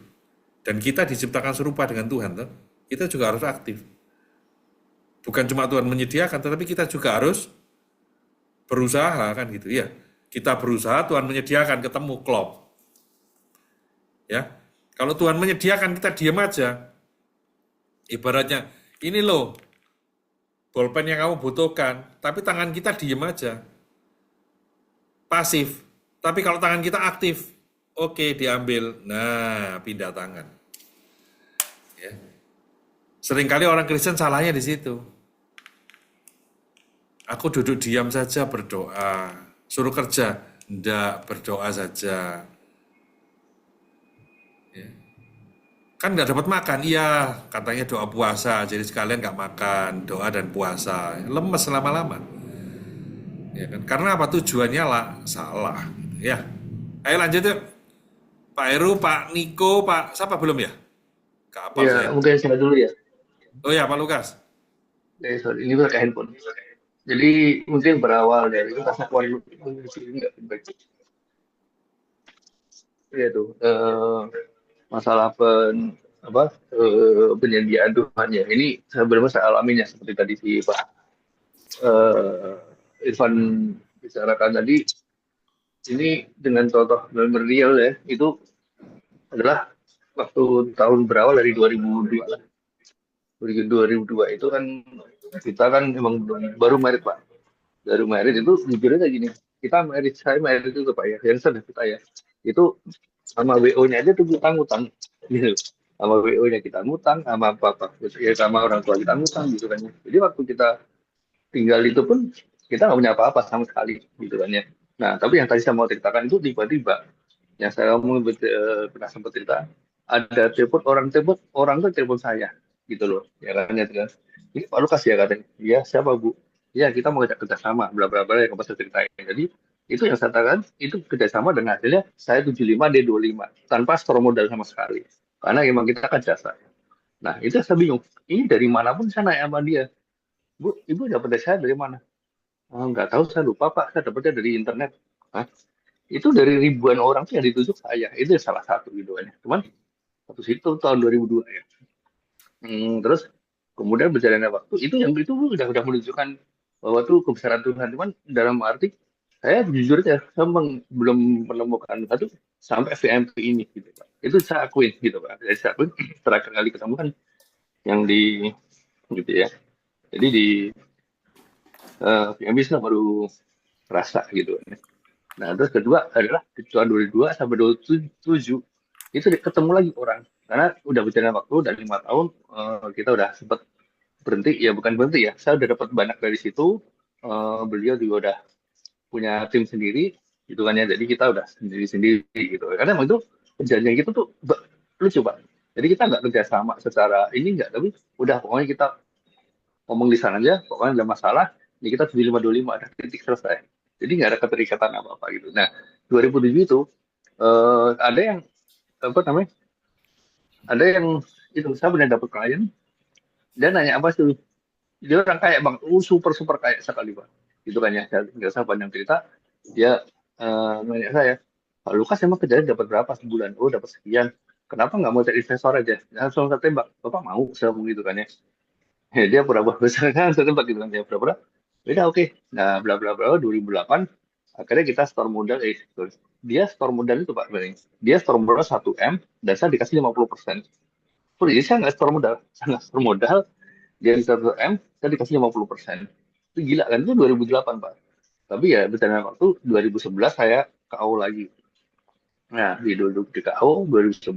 Dan kita diciptakan serupa dengan Tuhan, tuh. Kita juga harus aktif. Bukan cuma Tuhan menyediakan, tetapi kita juga harus berusaha, kan gitu ya. Kita berusaha, Tuhan menyediakan, ketemu, klop. Ya, kalau Tuhan menyediakan, kita diam aja. Ibaratnya, ini loh, bolpen yang kamu butuhkan, tapi tangan kita diam aja. Pasif. Tapi kalau tangan kita aktif, oke, diambil. Nah, pindah tangan. Ya. Seringkali orang Kristen salahnya di situ. Aku duduk diam saja berdoa. Suruh kerja, enggak, berdoa saja. Ya. Kan nggak dapat makan, iya, katanya doa puasa, jadi sekalian nggak makan, doa dan puasa. Lemes lama-lama. Ya kan? Karena apa tujuannya lah salah. Ya, ayo lanjut yuk. Pak Heru, Pak Niko, Pak siapa belum ya? Gak apa Ya, saya. mungkin saya dulu ya. Oh ya, Pak Lukas. Sorry, ini pakai handphone. Jadi mungkin berawal dari rasa keluar nggak baik. Ya tuh masalah penyediaan Tuhan ya. Ini sebenarnya saya alaminya seperti tadi si Pak Irfan bicarakan tadi. Ini dengan contoh benar real ya, itu adalah waktu tahun berawal dari 2002 lah. 2002 itu kan kita kan emang baru merit Pak. Baru merit itu jujurnya kayak gini. Saya merit itu Pak ya, yang sudah kita ya. Itu sama WO-nya aja tuh ngutang gitu. Sama WO-nya kita ngutang, sama apa ya sama orang tua kita ngutang gitu kan. Jadi waktu kita tinggal itu pun kita nggak punya apa-apa sama sekali gitu kan ya. Nah, tapi yang tadi saya mau ceritakan itu tiba-tiba yang saya ngomong pernah sempat cerita ada orang tuh telepon saya gitu loh ya kan ya kan ini Pak Lukas ya katanya iya siapa Bu ya kita mau kerja sama bla bla bla yang saya ceritain jadi itu yang saya katakan itu kerjasama dan hasilnya saya 75 dia 25 tanpa store modal sama sekali karena emang kita kan jasa nah itu saya bingung ini dari manapun saya naik sama dia Bu Ibu dapat dari saya dari mana nggak tahu saya lupa Pak saya dapatnya dari internet Hah? Itu dari ribuan orang tuh yang ditunjuk saya itu salah satu gitu kan cuman waktu itu tahun 2002 ya terus kemudian berjalannya waktu itu yang itu udah menunjukkan bahwa tuh kebesaran Tuhan cuman dalam arti saya jujur ya saya belum menemukan satu sampai VMP ini gitu Pak itu saya akuin gitu Pak jadi saya akuin terakhir kali ketemu kan yang di gitu ya jadi di VMP saya baru rasa gitu nah terus kedua adalah di tahun 2002 sampai 2007 itu ketemu lagi orang karena udah berjalan waktu udah 5 tahun kita udah sempat berhenti ya bukan berhenti ya saya udah dapat banyak dari situ beliau juga udah punya tim sendiri gitu kan ya jadi kita udah sendiri gitu karena emang itu perjanjian gitu tuh lucu Pak jadi kita nggak kerja sama secara ini nggak tapi udah pokoknya kita ngomong di sana aja pokoknya ada masalah ini kita 7525 ada titik selesai jadi nggak ada keterikatan apa-apa gitu nah 2007 itu ada yang apa namanya ada yang itu saya benar dapat klien dia nanya apa sih Dia orang kaya bang, super super kaya sekali Pak. Gitu kan ya, saya nggak usah panjang cerita. Dia nanya saya, Pak Lukas emang kerjanya dapat berapa sebulan? Oh dapat sekian. Kenapa nggak mau cari investor aja? Langsung saya tembak, Bapak mau? Saya ngomong gitu kan ya. Dia pura-pura besar kan, saya tembak gitu kan, dia pura-pura. Beda oke. Nah bla bla bla 2008 akhirnya kita store modal, sorry. Dia store modal itu Pak, sebenarnya. Dia store modal 1 M dan saya dikasih 50%. Jadi saya nggak store modal, saya nggak store modal, dia di 1 M, saya dikasih 50%. Itu gila kan, itu 2008 Pak. Tapi ya berjalan waktu 2011 saya KO lagi. Nah di KO 2011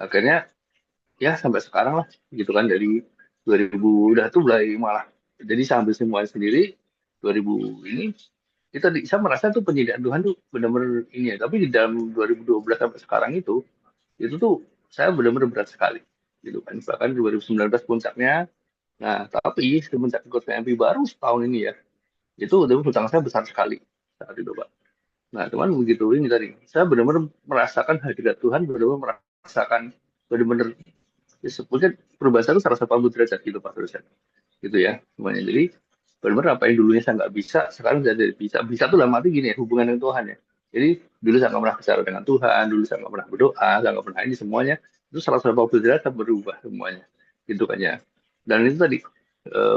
akhirnya ya sampai sekarang lah gitu kan, dari 2000 udah tuh mulai malah jadi saya ambil semuanya sendiri 2000 ini kita saya merasa tuh penyediaan Tuhan tuh benar-benar ini ya, tapi di dalam 2012 sampai sekarang itu tuh saya benar-benar berat sekali gitu kan, bahkan 2019 puncaknya. Nah tapi semenjak ikut PMP baru setahun ini ya, itu udah hutang saya besar sekali saat itu Pak. Nah cuman begitu ini tadi saya benar-benar merasakan hadirat Tuhan, benar-benar merasakan benar-benar ya, sebetulnya perubahan saya itu 180 derajat gitu Pak Dosen, gitu ya semuanya. Jadi benar-benar apa yang dulunya saya nggak bisa, sekarang jadi bisa. Bisa tuh dalam arti gini ya, hubungan dengan Tuhan ya. Jadi dulu saya nggak pernah bicara dengan Tuhan, dulu saya nggak pernah berdoa, saya nggak pernah ini semuanya itu 180 derajat berubah semuanya, gitu kan ya. Dan itu tadi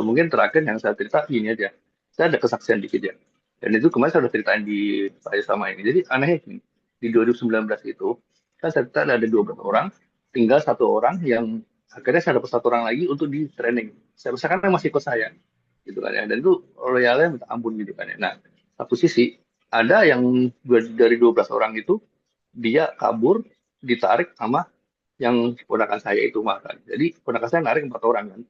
mungkin terakhir yang saya cerita gini aja, saya ada kesaksian dikit ya. Dan itu kemarin saya udah ceritain di Pak sama ini. Jadi anehnya gini, di 2019 itu kan saya cerita ada 12 orang, tinggal 1 orang yang akhirnya saya dapat 1 orang lagi untuk di training. Saya misalkan masih ikut saya, gitu kan ya. Dan itu loyalnya minta ampun gitu kan ya. Nah, satu sisi ada yang dari 12 orang itu dia kabur, ditarik sama yang ponakan saya itu makan. Jadi ponakan saya narik 4 orang kan.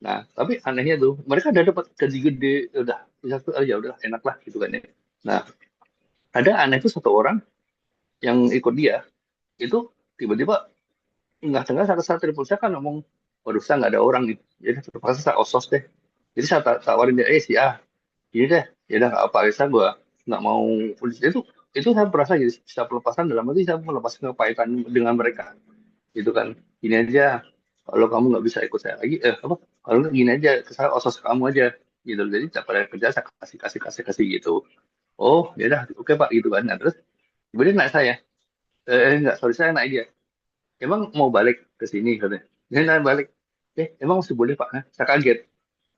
Nah, tapi anehnya tuh mereka udah dapat gaji gede, udah bisa tuh ya udah enak lah gitu kan ya. Nah, ada aneh itu 1 orang yang ikut dia itu tiba-tiba nggak dengar saya telepon, saya kan ngomong, waduh saya nggak ada orang nih, jadi terpaksa saya osos deh. Jadi saya tawarin dia, si A, ini deh, ya udah nggak apa, saya gue nggak mau. Itu saya merasa jadi bisa pelepasan, dalam arti saya melepas kepahitan dengan mereka, gitu kan. Gini aja, kalau kamu nggak bisa ikut saya lagi, apa? Kalau nggak gini aja, saya osos kamu aja, gitu. Jadi pada kerja saya kasih gitu. Oh, ya udah, oke Pak, gitu kan. Nah terus kemudian naik saya, enggak, sorry saya naik dia. Emang mau balik ke sini katanya. Dia nanya balik. Emang masih boleh Pak? Nah, saya kaget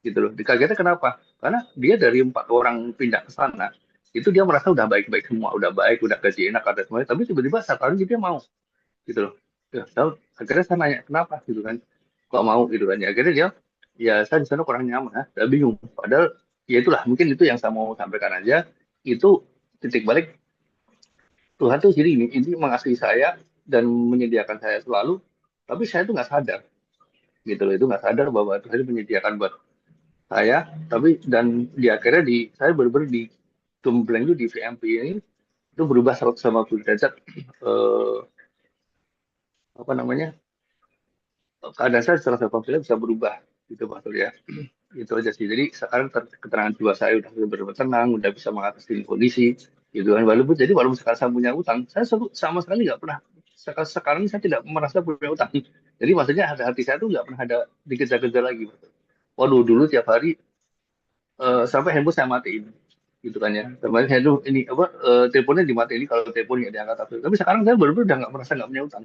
gitu loh. Dikagetnya kenapa? Karena dia dari 4 orang pindah ke sana, itu dia merasa udah baik-baik semua, udah baik, udah gaji enak, ada semuanya. Tapi tiba-tiba saat tahun dia mau gitu loh. Ya, tahu. Akhirnya saya nanya kenapa gitu kan? Kok mau gitu kan? Ya akhirnya dia, ya saya di sana kurang nyaman, saya bingung. Padahal ya itulah mungkin itu yang saya mau sampaikan aja. Itu titik balik Tuhan tuh jadi ini mengasihi saya dan menyediakan saya selalu, tapi saya tuh nggak sadar gitu loh, itu nggak sadar bahwa Tuhan itu menyediakan buat saya. Tapi dan di akhirnya saya benar-benar di gembleng itu di VMP ini itu berubah 180 derajat, eh, apa namanya, keadaan saya secara 180 derajat bisa berubah gitu Pak Tur ya. Itu aja sih. Jadi sekarang keterangan jiwa saya udah benar-benar tenang, udah bisa mengatasi kondisi gitu kan. Walaupun sekarang saya punya utang, saya sama sekali nggak pernah, sekarang saya tidak merasa punya utang. Jadi maksudnya hati saya tuh nggak pernah ada dikejar-kejar lagi. Waduh, dulu tiap hari sampai handphone saya matiin gitu kan ya. Kemarin saya tuh ini apa, teleponnya dimatiin kalau telepon nggak diangkat. Tapi sekarang saya benar-benar udah nggak merasa nggak punya utang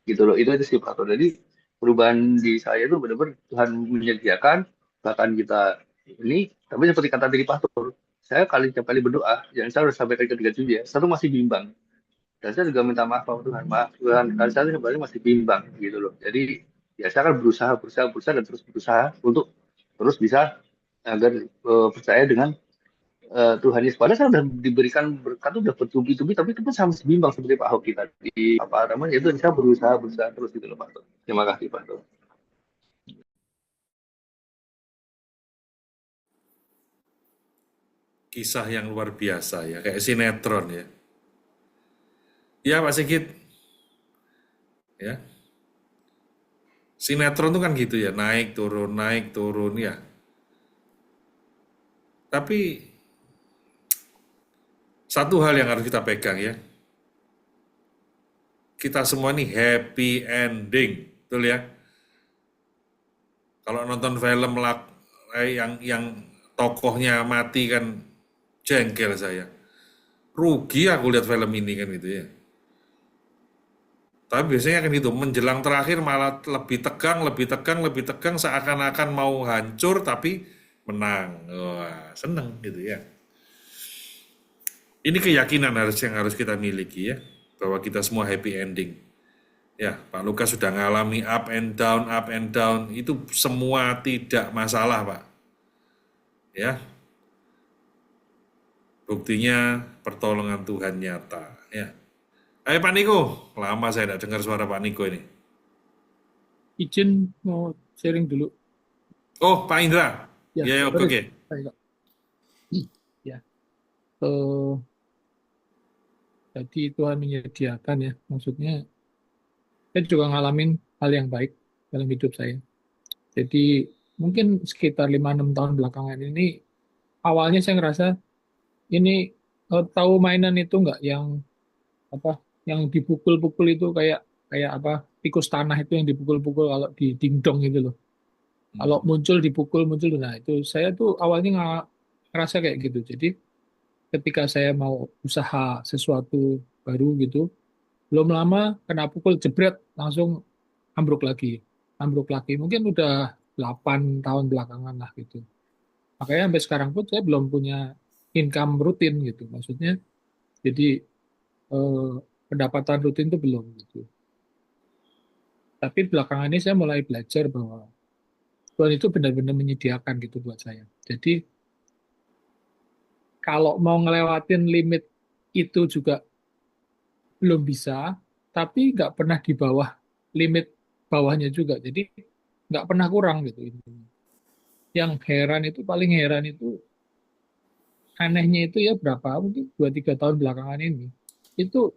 gitu loh. Itu aja sih Pak Tur. Jadi perubahan di saya itu benar-benar Tuhan menyediakan, bahkan kita ini. Tapi seperti kata tadi Pak Tur, saya tiap kali berdoa yang saya harus sampaikan ke tiga ya, satu masih bimbang, dan saya juga minta maaf Pak Tuhan, maaf Tuhan, karena saya sebenarnya masih bimbang gitu loh. Jadi ya saya akan berusaha dan terus berusaha untuk terus bisa agar percaya dengan Tuhan Yesus. Padahal saya sudah diberikan berkat, udah bertubi-tubi, tapi itu pun saya masih bimbang seperti Pak Ahok kita di apa namanya itu. Saya berusaha terus gitu loh Pak Tuh. Terima kasih Pak Tuh. Kisah yang luar biasa ya, kayak sinetron ya. Ya Pak Sigit, ya. Sinetron itu kan gitu ya, naik turun ya. Tapi satu hal yang harus kita pegang ya, kita semua nih happy ending, betul ya. Kalau nonton film yang tokohnya mati kan jengkel saya. Rugi aku lihat film ini kan gitu ya. Tapi biasanya kan itu menjelang terakhir malah lebih tegang seakan-akan mau hancur tapi menang. Wah, seneng gitu ya. Ini keyakinan yang harus kita miliki ya, bahwa kita semua happy ending. Ya, Pak Lukas sudah ngalami up and down, itu semua tidak masalah, Pak. Ya, buktinya pertolongan Tuhan nyata. Ya. Ayo Pak Niko, lama saya tidak dengar suara Pak Niko ini. Izin mau sharing dulu. Oh, Pak Indra. Ya, Ya, oke. sorry. Baik, Kak. Ya. Jadi Tuhan menyediakan ya, maksudnya saya juga ngalamin hal yang baik dalam hidup saya. Jadi mungkin sekitar 5-6 tahun belakangan ini, awalnya saya ngerasa ini tahu mainan itu nggak yang apa, yang dipukul-pukul itu kayak apa, tikus tanah itu yang dipukul-pukul kalau di dingdong gitu loh. Kalau muncul dipukul muncul, nah itu saya tuh awalnya ngerasa kayak gitu. Jadi ketika saya mau usaha sesuatu baru gitu, belum lama kena pukul jebret langsung ambruk lagi. Mungkin udah 8 tahun belakangan lah gitu. Makanya sampai sekarang pun saya belum punya income rutin gitu. Maksudnya jadi pendapatan rutin itu belum gitu. Tapi belakangan ini saya mulai belajar bahwa Tuhan itu benar-benar menyediakan gitu buat saya. Jadi kalau mau ngelewatin limit itu juga belum bisa, tapi nggak pernah di bawah limit bawahnya juga. Jadi nggak pernah kurang gitu. Yang paling heran itu anehnya itu ya berapa, mungkin 2-3 tahun belakangan ini, itu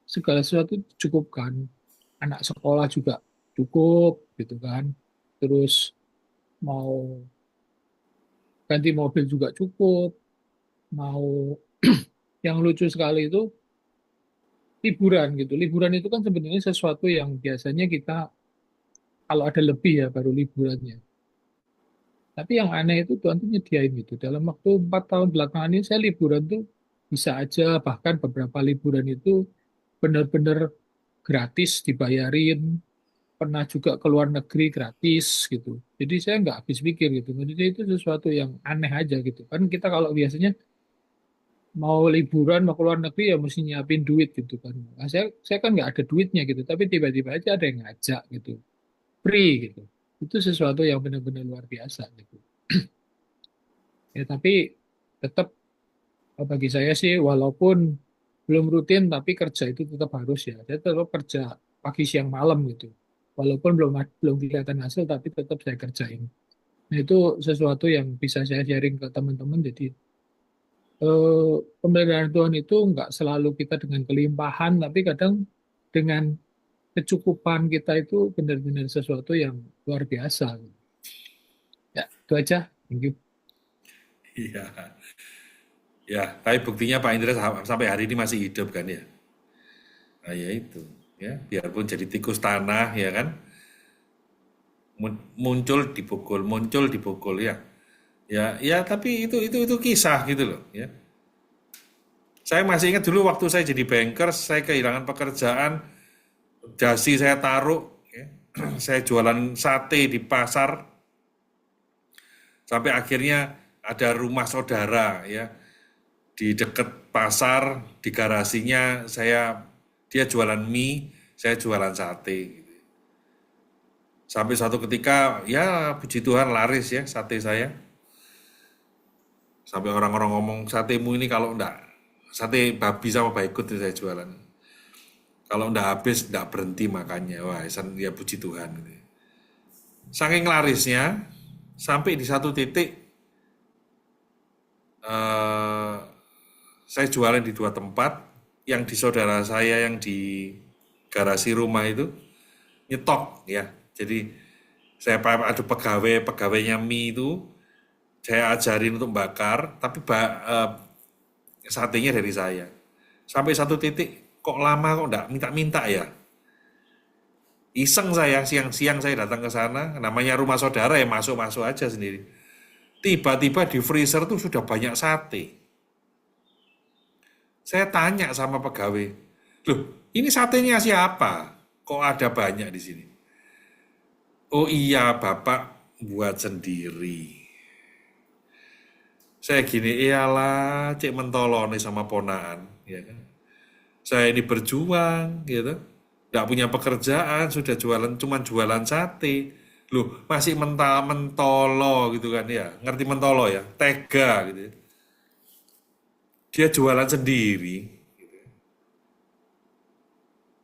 segala sesuatu dicukupkan. Anak sekolah juga cukup gitu kan. Terus mau ganti mobil juga cukup. Mau yang lucu sekali itu liburan gitu. Liburan itu kan sebenarnya sesuatu yang biasanya kita kalau ada lebih ya baru liburannya. Tapi yang aneh itu Tuhan tuh nyediain gitu. Dalam waktu 4 tahun belakangan ini saya liburan tuh bisa aja, bahkan beberapa liburan itu benar-benar gratis dibayarin. Pernah juga ke luar negeri gratis gitu. Jadi saya nggak habis pikir gitu. Jadi itu sesuatu yang aneh aja gitu. Kan kita kalau biasanya mau liburan mau ke luar negeri ya mesti nyiapin duit gitu kan. Nah, saya kan nggak ada duitnya gitu. Tapi tiba-tiba aja ada yang ngajak gitu. Free gitu. Itu sesuatu yang benar-benar luar biasa gitu. Ya tapi tetap bagi saya sih walaupun belum rutin tapi kerja itu tetap harus ya. Saya tetap kerja pagi siang malam gitu. Walaupun belum kelihatan hasil tapi tetap saya kerjain. Nah itu sesuatu yang bisa saya sharing ke teman-teman. Jadi pemeliharaan Tuhan itu nggak selalu kita dengan kelimpahan tapi kadang dengan kecukupan kita itu benar-benar sesuatu yang luar biasa. Ya, itu aja. Thank you. Iya. Ya, tapi buktinya Pak Indra sampai hari ini masih hidup kan ya. Nah, ya itu. Ya, biarpun jadi tikus tanah ya kan. Muncul dipukul ya. Ya, tapi itu kisah gitu loh ya. Saya masih ingat dulu waktu saya jadi banker, saya kehilangan pekerjaan, dasi saya taruh, ya. Saya jualan sate di pasar, sampai akhirnya ada rumah saudara ya di dekat pasar, di garasinya dia jualan mie, saya jualan sate. Gitu. Sampai suatu ketika ya puji Tuhan laris ya sate saya. Sampai orang-orang ngomong satemu ini kalau enggak, sate babi sama baikut itu saya jualan. Kalau enggak habis, enggak berhenti makannya. Wah, ya puji Tuhan. Saking larisnya, sampai di satu titik, saya jualan di 2 tempat, yang di saudara saya yang di garasi rumah itu, nyetok ya. Jadi, saya ada pegawainya mie itu, saya ajarin untuk bakar, tapi satenya dari saya. Sampai satu titik, kok lama kok enggak minta-minta ya? Iseng saya, siang-siang saya datang ke sana, namanya rumah saudara ya masuk-masuk aja sendiri. tiba-tiba di freezer tuh sudah banyak sate. Saya tanya sama pegawai, loh ini satenya siapa? Kok ada banyak di sini? Oh iya, Bapak buat sendiri. Saya gini, iyalah, cek mentolone sama ponaan, ya kan? Saya ini berjuang, gitu. Nggak punya pekerjaan, sudah jualan, cuman jualan sate. Loh, masih mentolo gitu kan ya. Ngerti mentolo ya? Tega gitu ya. Dia jualan sendiri.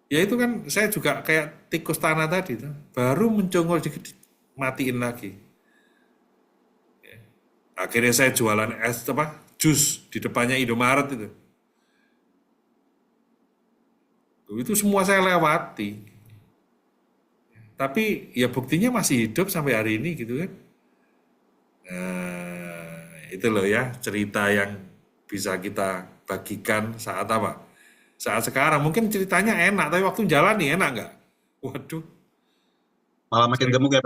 Ya itu kan saya juga kayak tikus tanah tadi tuh. Baru mencongol dikit matiin lagi. Akhirnya saya jualan es apa? Jus di depannya Indomaret itu. Itu semua saya lewati. Tapi ya buktinya masih hidup sampai hari ini gitu kan. Itu loh ya cerita yang bisa kita bagikan saat apa? Saat sekarang mungkin ceritanya enak, tapi waktu jalani enak nggak? Waduh. Malah makin gemuk ya.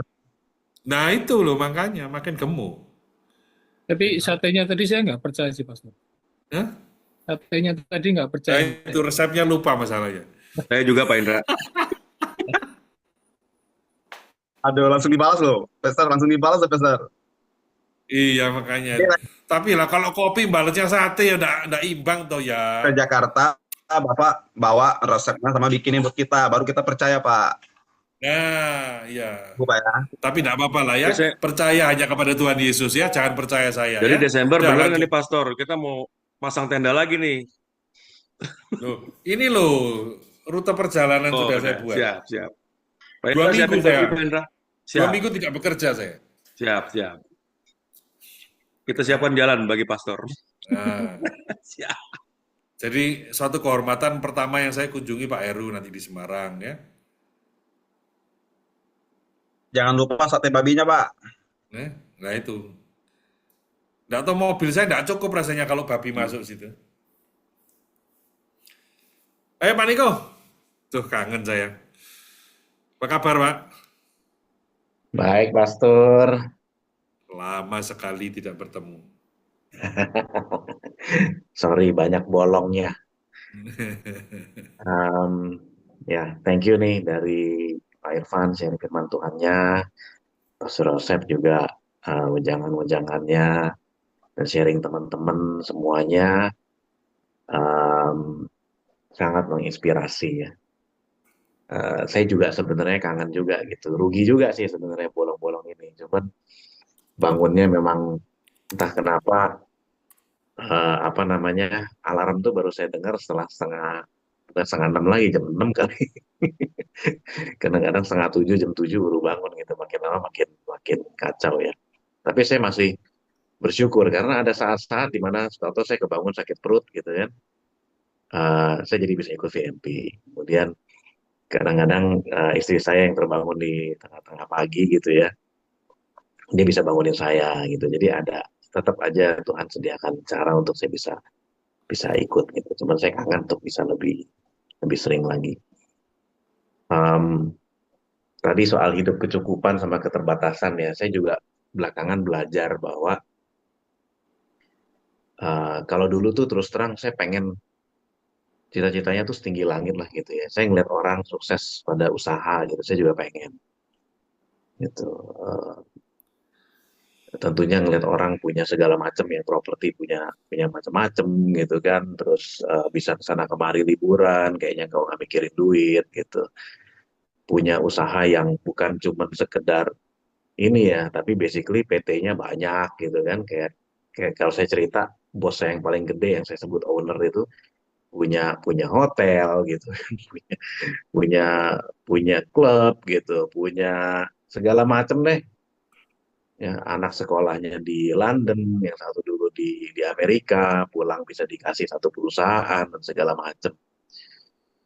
Nah itu loh makanya makin gemuk. Tapi satenya tadi saya nggak percaya sih, Pastor. Hah? Satenya tadi nggak Nah, percaya. itu resepnya lupa masalahnya. Saya juga Pak Indra. Aduh, langsung dibalas loh. Pester langsung dibalas ya, Pester. Iya makanya. Tapi lah kalau kopi balasnya sate ya nggak imbang toh ya. Ke Jakarta, Bapak bawa resepnya sama bikinin buat kita, baru kita percaya, Pak. Nah, iya. Pak ya. Tapi tidak apa-apa lah ya. Percaya hanya kepada Tuhan Yesus ya, jangan percaya saya. Jadi ya. Desember Udah, benar lanjut. nih Pastor, kita mau pasang tenda lagi nih. Loh, ini loh rute perjalanan sudah saya buat. Siap. Pak 2 Indra, minggu siapin saya. kopi, Pak Indra. 2 minggu tidak bekerja saya. Siap. Kita siapkan jalan bagi Pastor. Nah, Siap. jadi suatu kehormatan pertama yang saya kunjungi Pak Heru nanti di Semarang ya. Jangan lupa sate babinya, Pak. Nah itu. Nggak tahu mobil saya nggak cukup rasanya kalau babi masuk situ. Ayo Pak Niko. Tuh kangen saya. Apa kabar Pak? Baik, Pastor. Lama sekali tidak bertemu. Sorry, banyak bolongnya. Ya, thank you nih dari Pak Irfan sharing firman Tuhannya, Pastor Joseph juga wejangan-wejangannya, dan sharing teman-teman semuanya sangat menginspirasi ya. Saya juga sebenarnya kangen juga gitu, rugi juga sih sebenarnya bolong-bolong ini, cuman bangunnya memang entah kenapa alarm tuh baru saya dengar setelah bukan setengah 6 lagi, jam 6 kali. Kadang-kadang setengah 7, jam 7 baru bangun gitu, makin lama makin kacau ya. Tapi saya masih bersyukur karena ada saat-saat di mana atau saya kebangun sakit perut gitu kan. Saya jadi bisa ikut VMP. Kemudian kadang-kadang istri saya yang terbangun di tengah-tengah pagi gitu ya, dia bisa bangunin saya gitu. Jadi tetap aja Tuhan sediakan cara untuk saya bisa ikut gitu. Cuman saya kangen untuk bisa lebih sering lagi. Tadi soal hidup kecukupan sama keterbatasan ya, saya juga belakangan belajar bahwa kalau dulu tuh terus terang saya pengen cita-citanya tuh setinggi langit lah gitu ya. Saya ngeliat orang sukses pada usaha gitu, saya juga pengen gitu. Tentunya ngeliat orang punya segala macam ya, properti punya macam-macam gitu kan, terus bisa kesana kemari liburan, kayaknya kalau nggak mikirin duit gitu, punya usaha yang bukan cuma sekedar ini ya, tapi basically PT-nya banyak gitu kan, kayak kalau saya cerita, bos saya yang paling gede yang saya sebut owner itu punya hotel gitu, punya klub gitu, punya segala macam deh. Ya, anak sekolahnya di London, yang satu dulu di Amerika, pulang bisa dikasih satu perusahaan dan segala macam.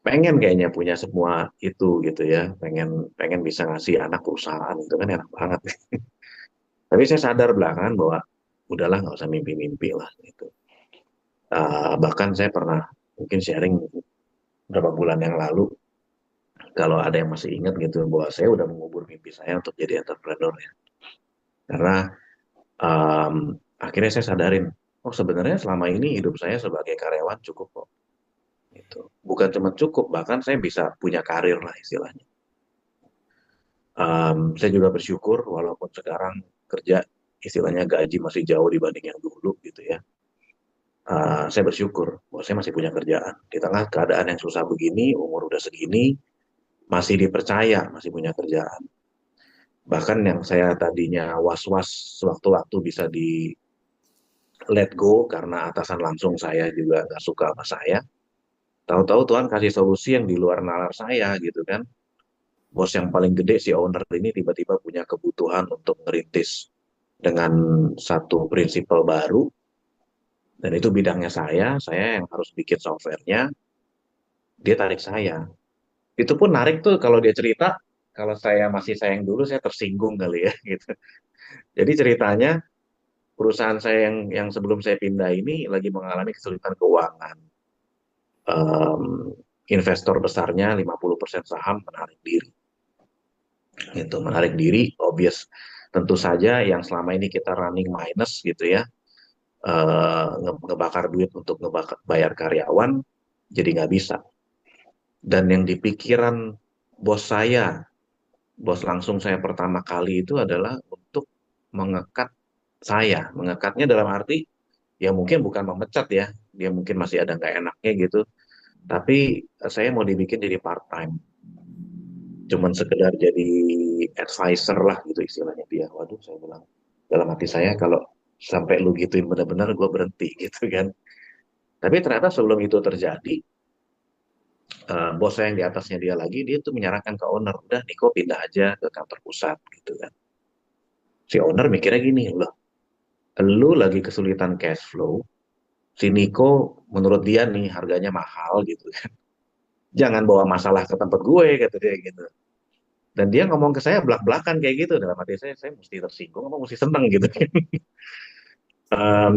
Pengen kayaknya punya semua itu gitu ya, pengen bisa ngasih anak perusahaan itu kan enak banget. Tapi saya sadar belakangan bahwa udahlah nggak usah mimpi-mimpi lah gitu. Bahkan saya pernah mungkin sharing beberapa bulan yang lalu, kalau ada yang masih ingat gitu, bahwa saya udah mengubur mimpi saya untuk jadi entrepreneur ya. Karena Akhirnya saya sadarin, oh sebenarnya selama ini hidup saya sebagai karyawan cukup kok. Gitu. Bukan cuma cukup, bahkan saya bisa punya karir lah istilahnya. Saya juga bersyukur walaupun sekarang kerja istilahnya gaji masih jauh dibanding yang dulu gitu ya. Saya bersyukur bahwa saya masih punya kerjaan. Di tengah keadaan yang susah begini, umur udah segini, masih dipercaya, masih punya kerjaan. Bahkan yang saya tadinya was-was sewaktu-waktu bisa di let go karena atasan langsung saya juga nggak suka sama saya. Tahu-tahu Tuhan kasih solusi yang di luar nalar saya gitu kan. Bos yang paling gede si owner ini tiba-tiba punya kebutuhan untuk ngerintis dengan satu prinsipal baru, dan itu bidangnya saya yang harus bikin softwarenya, dia tarik saya. Itu pun narik tuh kalau dia cerita, kalau saya masih sayang dulu saya tersinggung kali ya gitu. Jadi ceritanya perusahaan saya yang sebelum saya pindah ini lagi mengalami kesulitan keuangan. Em, Investor besarnya 50% saham menarik diri. Gitu, menarik diri, obvious. Tentu saja yang selama ini kita running minus gitu ya, ngebakar duit untuk bayar karyawan, jadi nggak bisa. Dan yang di pikiran bos saya, bos langsung saya pertama kali itu adalah untuk mengekat saya. Mengekatnya dalam arti, ya mungkin bukan memecat ya, dia mungkin masih ada nggak enaknya gitu, tapi saya mau dibikin jadi part time. Cuman sekedar jadi advisor lah gitu istilahnya dia. Waduh, saya bilang dalam hati saya, kalau sampai lu gituin benar-benar gue berhenti gitu kan. Tapi ternyata sebelum itu terjadi, bos saya yang di atasnya dia lagi, dia tuh menyarankan ke owner, udah Niko pindah aja ke kantor pusat gitu kan. Si owner mikirnya gini, loh, lu lagi kesulitan cash flow, si Niko menurut dia nih harganya mahal gitu kan. Jangan bawa masalah ke tempat gue, kata dia gitu. Dan dia ngomong ke saya belak-belakan kayak gitu, dalam hati saya mesti tersinggung apa mesti seneng gitu.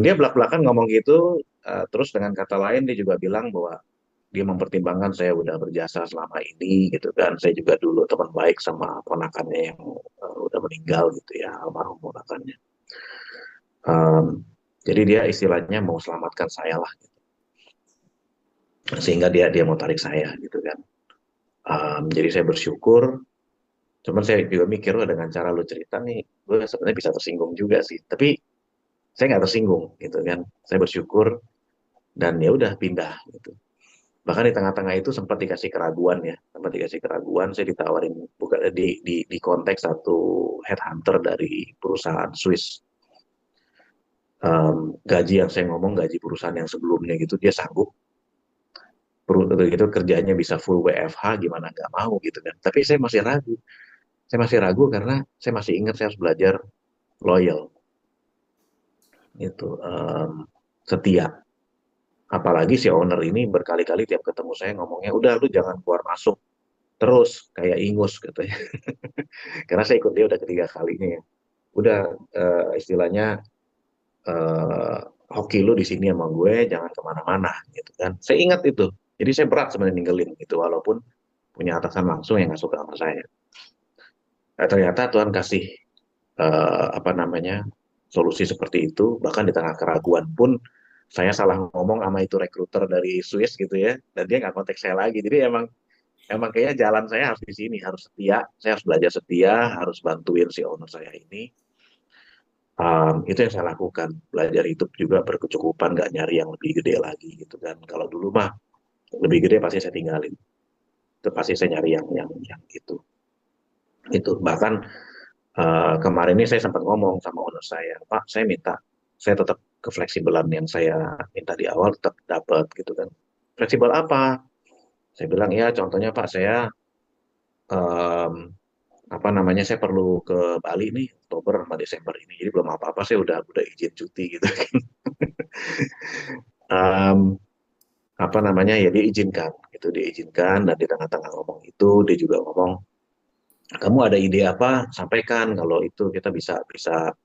Dia belak-belakan ngomong gitu, terus dengan kata lain dia juga bilang bahwa dia mempertimbangkan saya udah berjasa selama ini gitu kan. Saya juga dulu teman baik sama ponakannya yang udah meninggal gitu ya, almarhum ponakannya. Jadi dia istilahnya mau selamatkan saya lah, gitu. Sehingga dia mau tarik saya gitu kan. Jadi saya bersyukur. Cuman saya juga mikir, wah dengan cara lu cerita nih, gue sebenarnya bisa tersinggung juga sih. Tapi saya nggak tersinggung gitu kan. Saya bersyukur dan ya udah pindah gitu. Bahkan di tengah-tengah itu sempat dikasih keraguan ya, sempat dikasih keraguan. Saya ditawarin bukan di konteks satu headhunter dari perusahaan Swiss. Gaji yang saya ngomong gaji perusahaan yang sebelumnya gitu, dia sanggup. Gitu kerjanya bisa full WFH, gimana nggak mau gitu kan. Tapi saya masih ragu. Saya masih ragu karena saya masih ingat saya harus belajar loyal. Itu setia. Apalagi si owner ini berkali-kali tiap ketemu saya ngomongnya, udah lu jangan keluar masuk terus kayak ingus katanya. Karena saya ikut dia udah ketiga kalinya ya. Udah istilahnya hoki lu di sini sama gue, jangan kemana-mana gitu kan. Saya ingat itu. Jadi saya berat sebenarnya ninggalin gitu, walaupun punya atasan langsung yang nggak suka sama saya. Ternyata Tuhan kasih apa namanya solusi seperti itu. Bahkan di tengah keraguan pun saya salah ngomong sama itu rekruter dari Swiss gitu ya, dan dia nggak kontak saya lagi. Jadi emang kayaknya jalan saya harus di sini, harus setia. Saya harus belajar setia, harus bantuin si owner saya ini. Itu yang saya lakukan. Belajar hidup juga berkecukupan, nggak nyari yang lebih gede lagi gitu kan. Kalau dulu mah lebih gede pasti saya tinggalin. Itu pasti saya nyari yang itu. Itu bahkan kemarin ini saya sempat ngomong sama owner saya, Pak, saya tetap kefleksibelan yang saya minta di awal tetap dapat gitu kan. Fleksibel apa? Saya bilang ya, contohnya Pak, saya em, apa namanya, saya perlu ke Bali nih Oktober sama Desember ini, jadi belum apa-apa, saya udah izin cuti gitu kan. Em, apa namanya ya, diizinkan gitu, diizinkan. Dan di tengah-tengah ngomong itu dia juga ngomong, kamu ada ide apa, sampaikan, kalau itu kita bisa bisa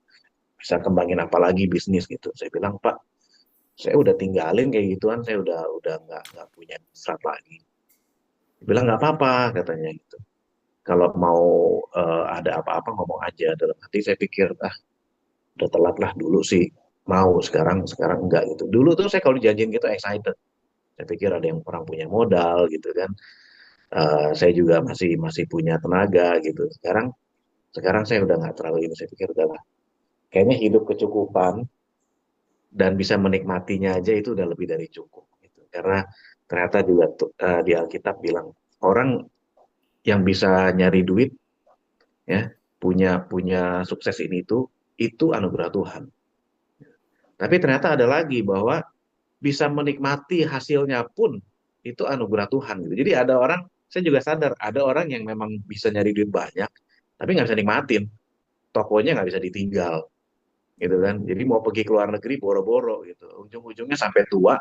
bisa kembangin apa lagi bisnis gitu. Saya bilang, Pak, saya udah tinggalin kayak gituan, saya udah nggak punya serat lagi. Dia bilang nggak apa-apa katanya gitu. Kalau mau ada apa-apa ngomong aja. Dalam hati saya pikir, udah telat lah dulu sih mau, sekarang enggak gitu. Dulu tuh saya kalau dijanjiin gitu excited. Saya pikir ada yang orang punya modal gitu kan. Saya juga masih masih punya tenaga gitu. Sekarang saya udah nggak terlalu ini. Saya pikir udahlah. Kayaknya hidup kecukupan dan bisa menikmatinya aja itu udah lebih dari cukup. Gitu. Karena ternyata juga di Alkitab bilang orang yang bisa nyari duit, ya, punya punya sukses ini itu anugerah Tuhan. Tapi ternyata ada lagi bahwa bisa menikmati hasilnya pun itu anugerah Tuhan gitu. Jadi ada orang, saya juga sadar ada orang yang memang bisa nyari duit banyak, tapi nggak bisa nikmatin, tokonya nggak bisa ditinggal, gitu kan. Jadi mau pergi ke luar negeri boro-boro gitu, ujung-ujungnya sampai tua,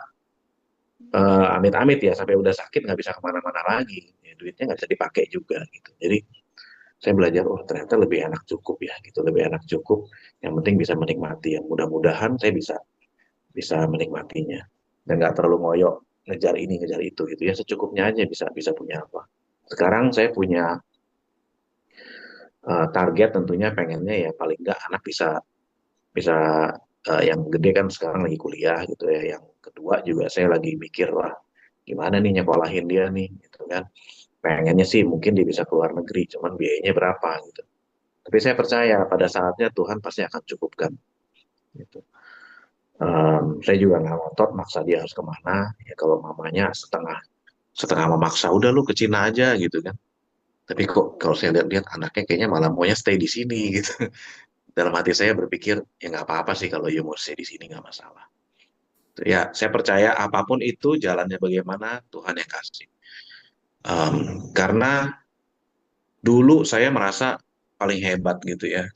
amit-amit ya, sampai udah sakit nggak bisa kemana-mana lagi, ya, duitnya nggak bisa dipakai juga gitu. Jadi saya belajar, oh ternyata lebih enak cukup ya gitu, lebih enak cukup. Yang penting bisa menikmati, yang mudah-mudahan saya bisa bisa menikmatinya dan nggak terlalu ngoyo ngejar ini ngejar itu gitu ya, secukupnya aja bisa bisa punya apa. Sekarang saya punya target, tentunya pengennya ya paling nggak anak bisa bisa yang gede kan sekarang lagi kuliah gitu ya, yang kedua juga saya lagi mikir lah gimana nih nyekolahin dia nih gitu kan. Pengennya sih mungkin dia bisa keluar negeri, cuman biayanya berapa gitu. Tapi saya percaya pada saatnya Tuhan pasti akan cukupkan gitu. Saya juga nggak ngotot maksa dia harus kemana ya, kalau mamanya setengah setengah memaksa, udah lu ke Cina aja gitu kan. Tapi kok kalau saya lihat-lihat anaknya kayaknya malah maunya stay di sini gitu. Dalam hati saya berpikir ya nggak apa-apa sih kalau you mau stay di sini, nggak masalah. Ya saya percaya apapun itu jalannya bagaimana Tuhan yang kasih. Karena dulu saya merasa paling hebat gitu ya,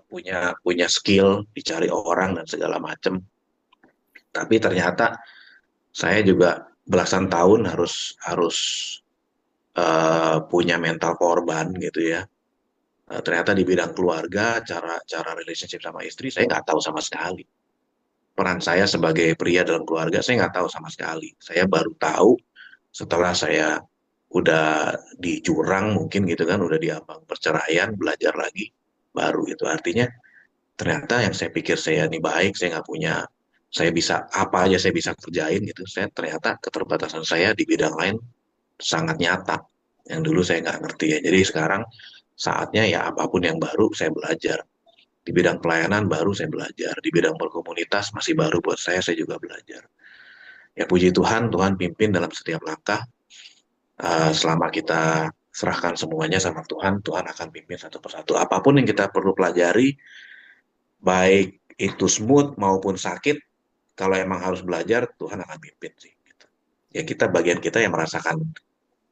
punya punya skill dicari orang dan segala macam. Tapi ternyata saya juga belasan tahun harus harus punya mental korban gitu ya. Ternyata di bidang keluarga, cara cara relationship sama istri saya nggak tahu sama sekali. Peran saya sebagai pria dalam keluarga saya nggak tahu sama sekali. Saya baru tahu setelah saya udah di jurang mungkin gitu kan, udah di ambang perceraian, belajar lagi, baru itu artinya ternyata yang saya pikir saya ini baik, saya nggak punya, saya bisa apa aja saya bisa kerjain gitu. Saya ternyata keterbatasan saya di bidang lain sangat nyata, yang dulu saya nggak ngerti ya. Jadi sekarang saatnya ya apapun yang baru saya belajar. Di bidang pelayanan baru saya belajar, di bidang berkomunitas masih baru buat saya juga belajar. Ya puji Tuhan, Tuhan pimpin dalam setiap langkah. Selama kita serahkan semuanya sama Tuhan, Tuhan akan pimpin satu persatu. Apapun yang kita perlu pelajari, baik itu smooth maupun sakit, kalau emang harus belajar, Tuhan akan pimpin sih. Gitu. Ya kita bagian kita yang merasakan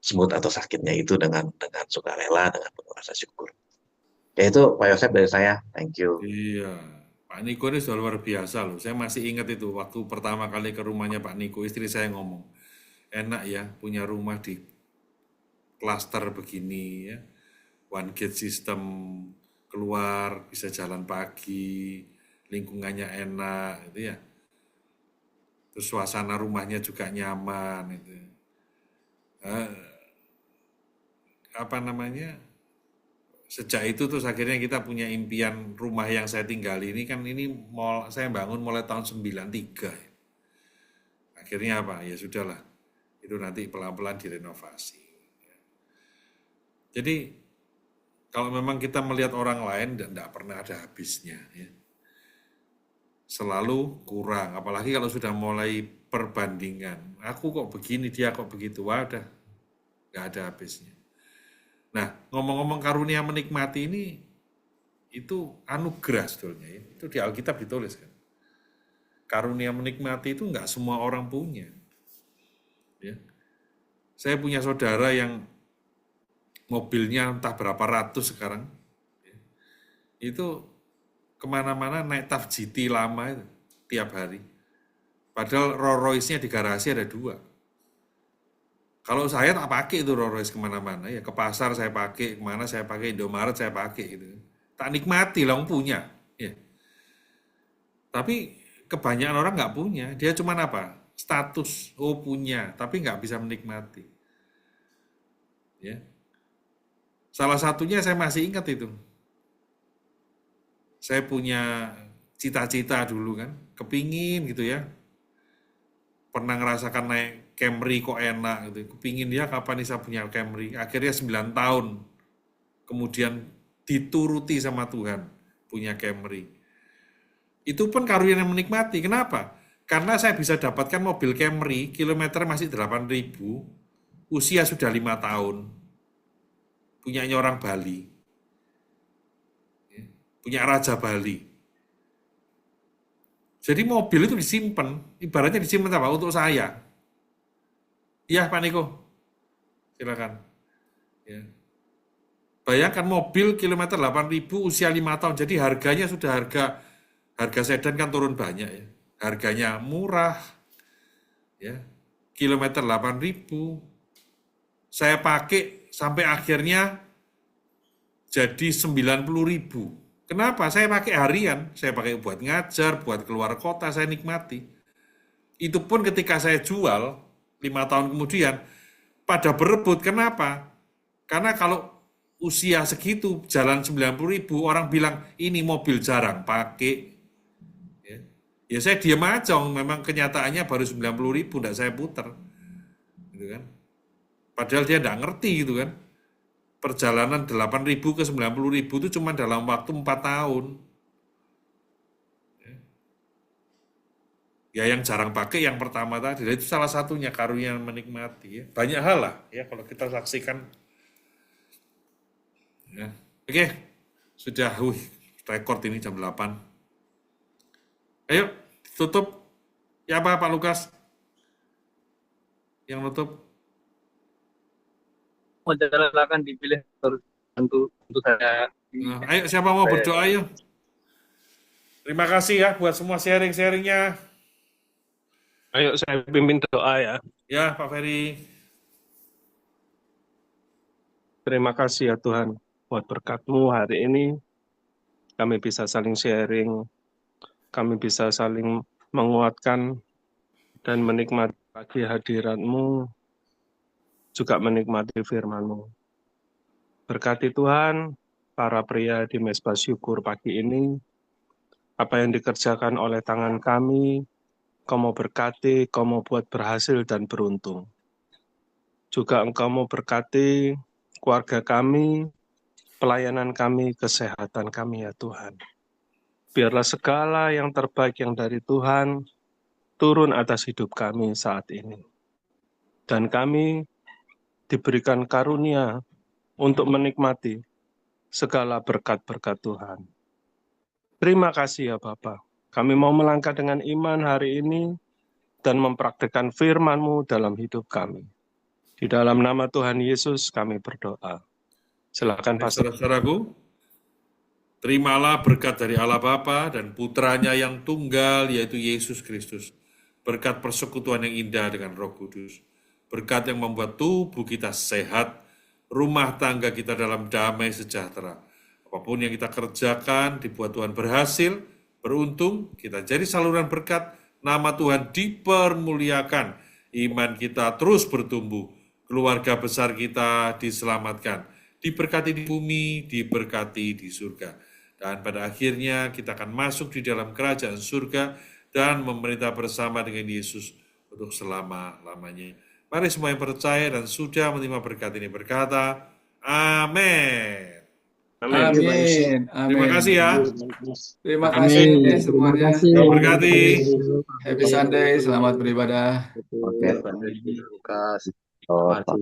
smooth atau sakitnya itu dengan sukarela, dengan penuh rasa syukur. Ya itu Pak Yosef dari saya, thank you. Iya, Pak Niko ini sudah luar biasa loh. Saya masih ingat itu waktu pertama kali ke rumahnya Pak Niko, istri saya ngomong, enak ya punya rumah di klaster begini ya, one gate system, keluar bisa jalan pagi, lingkungannya enak gitu ya. Terus suasana rumahnya juga nyaman itu. Apa namanya? Sejak itu terus akhirnya kita punya impian rumah yang saya tinggali ini kan, ini saya bangun mulai tahun 93. Akhirnya apa? Ya sudahlah. Itu nanti pelan-pelan direnovasi. Jadi kalau memang kita melihat orang lain dan tidak pernah ada habisnya ya. Selalu kurang, apalagi kalau sudah mulai perbandingan. Aku kok begini, dia kok begitu. Wadah, nggak ada habisnya. Nah, ngomong-ngomong karunia menikmati ini, itu anugerah sebetulnya. Ya. Itu di Alkitab ditulis kan. Karunia menikmati itu nggak semua orang punya. Ya. Saya punya saudara yang mobilnya entah berapa ratus sekarang. Ya. Itu kemana-mana naik TAF GT lama itu, tiap hari. Padahal Rolls Royce-nya di garasi ada 2. Kalau saya tak pakai itu Rolls Royce kemana-mana, ya ke pasar saya pakai, kemana saya pakai, Indomaret saya pakai gitu. Tak nikmati lah punya. Ya. Tapi kebanyakan orang nggak punya, dia cuma apa? Status, oh punya, tapi nggak bisa menikmati. Ya. Salah satunya saya masih ingat itu. Saya punya cita-cita dulu kan, kepingin gitu ya. Pernah ngerasakan naik Camry kok enak gitu. Kepingin dia kapan nih saya punya Camry. Akhirnya 9 tahun. Kemudian dituruti sama Tuhan punya Camry. Itu pun karunia yang menikmati. Kenapa? Karena saya bisa dapatkan mobil Camry, kilometer masih 8.000, usia sudah 5 tahun. Punyanya orang Bali. Punya Raja Bali. Jadi mobil itu disimpan, ibaratnya disimpan apa? Untuk saya. Iya Pak Niko, silakan. Ya. Bayangkan mobil kilometer 8.000 usia 5 tahun, jadi harganya sudah harga sedan kan turun banyak ya. Harganya murah, ya. Kilometer 8.000, saya pakai sampai akhirnya jadi 90.000. Kenapa? Saya pakai harian, saya pakai buat ngajar, buat keluar kota, saya nikmati. Itu pun ketika saya jual, 5 tahun kemudian, pada berebut. Kenapa? Karena kalau usia segitu, jalan 90.000, orang bilang, ini mobil jarang pakai. Ya saya diam aja, memang kenyataannya baru 90.000, enggak saya puter. Gitu kan? Padahal dia enggak ngerti gitu kan. Perjalanan 8.000 ke 90.000 itu cuma dalam waktu 4 tahun. Ya yang jarang pakai yang pertama tadi, itu salah satunya karunia menikmati. Ya. Banyak hal lah ya kalau kita saksikan. Ya. Oke, sudah rekor ini jam 8. Ayo, tutup. Ya apa Pak Lukas? Yang nutup? Modal akan dipilih untuk saya. Nah, ayo siapa mau berdoa ayo. Terima kasih ya buat semua sharing-sharingnya. Ayo saya pimpin doa ya. Ya Pak Ferry. Terima kasih ya Tuhan buat berkat-Mu hari ini. Kami bisa saling sharing, kami bisa saling menguatkan dan menikmati pagi hadirat-Mu, juga menikmati firman-Mu. Berkati Tuhan, para pria di Mezbah Syukur pagi ini, apa yang dikerjakan oleh tangan kami, Kau mau berkati, Kau mau buat berhasil dan beruntung. Juga Engkau mau berkati keluarga kami, pelayanan kami, kesehatan kami ya Tuhan. Biarlah segala yang terbaik yang dari Tuhan turun atas hidup kami saat ini. Dan kami diberikan karunia untuk menikmati segala berkat-berkat Tuhan. Terima kasih ya Bapa. Kami mau melangkah dengan iman hari ini dan mempraktikkan firman-Mu dalam hidup kami. Di dalam nama Tuhan Yesus kami berdoa. Silakan Pastor. Saudaraku, terimalah berkat dari Allah Bapa dan Putranya yang tunggal, yaitu Yesus Kristus. Berkat persekutuan yang indah dengan Roh Kudus. Berkat yang membuat tubuh kita sehat, rumah tangga kita dalam damai sejahtera. Apapun yang kita kerjakan, dibuat Tuhan berhasil, beruntung, kita jadi saluran berkat, nama Tuhan dipermuliakan, iman kita terus bertumbuh, keluarga besar kita diselamatkan, diberkati di bumi, diberkati di surga. Dan pada akhirnya kita akan masuk di dalam kerajaan surga dan memerintah bersama dengan Yesus untuk selama-lamanya. Mari semua yang percaya dan sudah menerima berkat ini berkata, amin. Amin. Terima kasih ya. Terima kasih semuanya. Tuhan berkati. Happy Sunday, selamat beribadah. Oke, Lukas. Oh, Pak.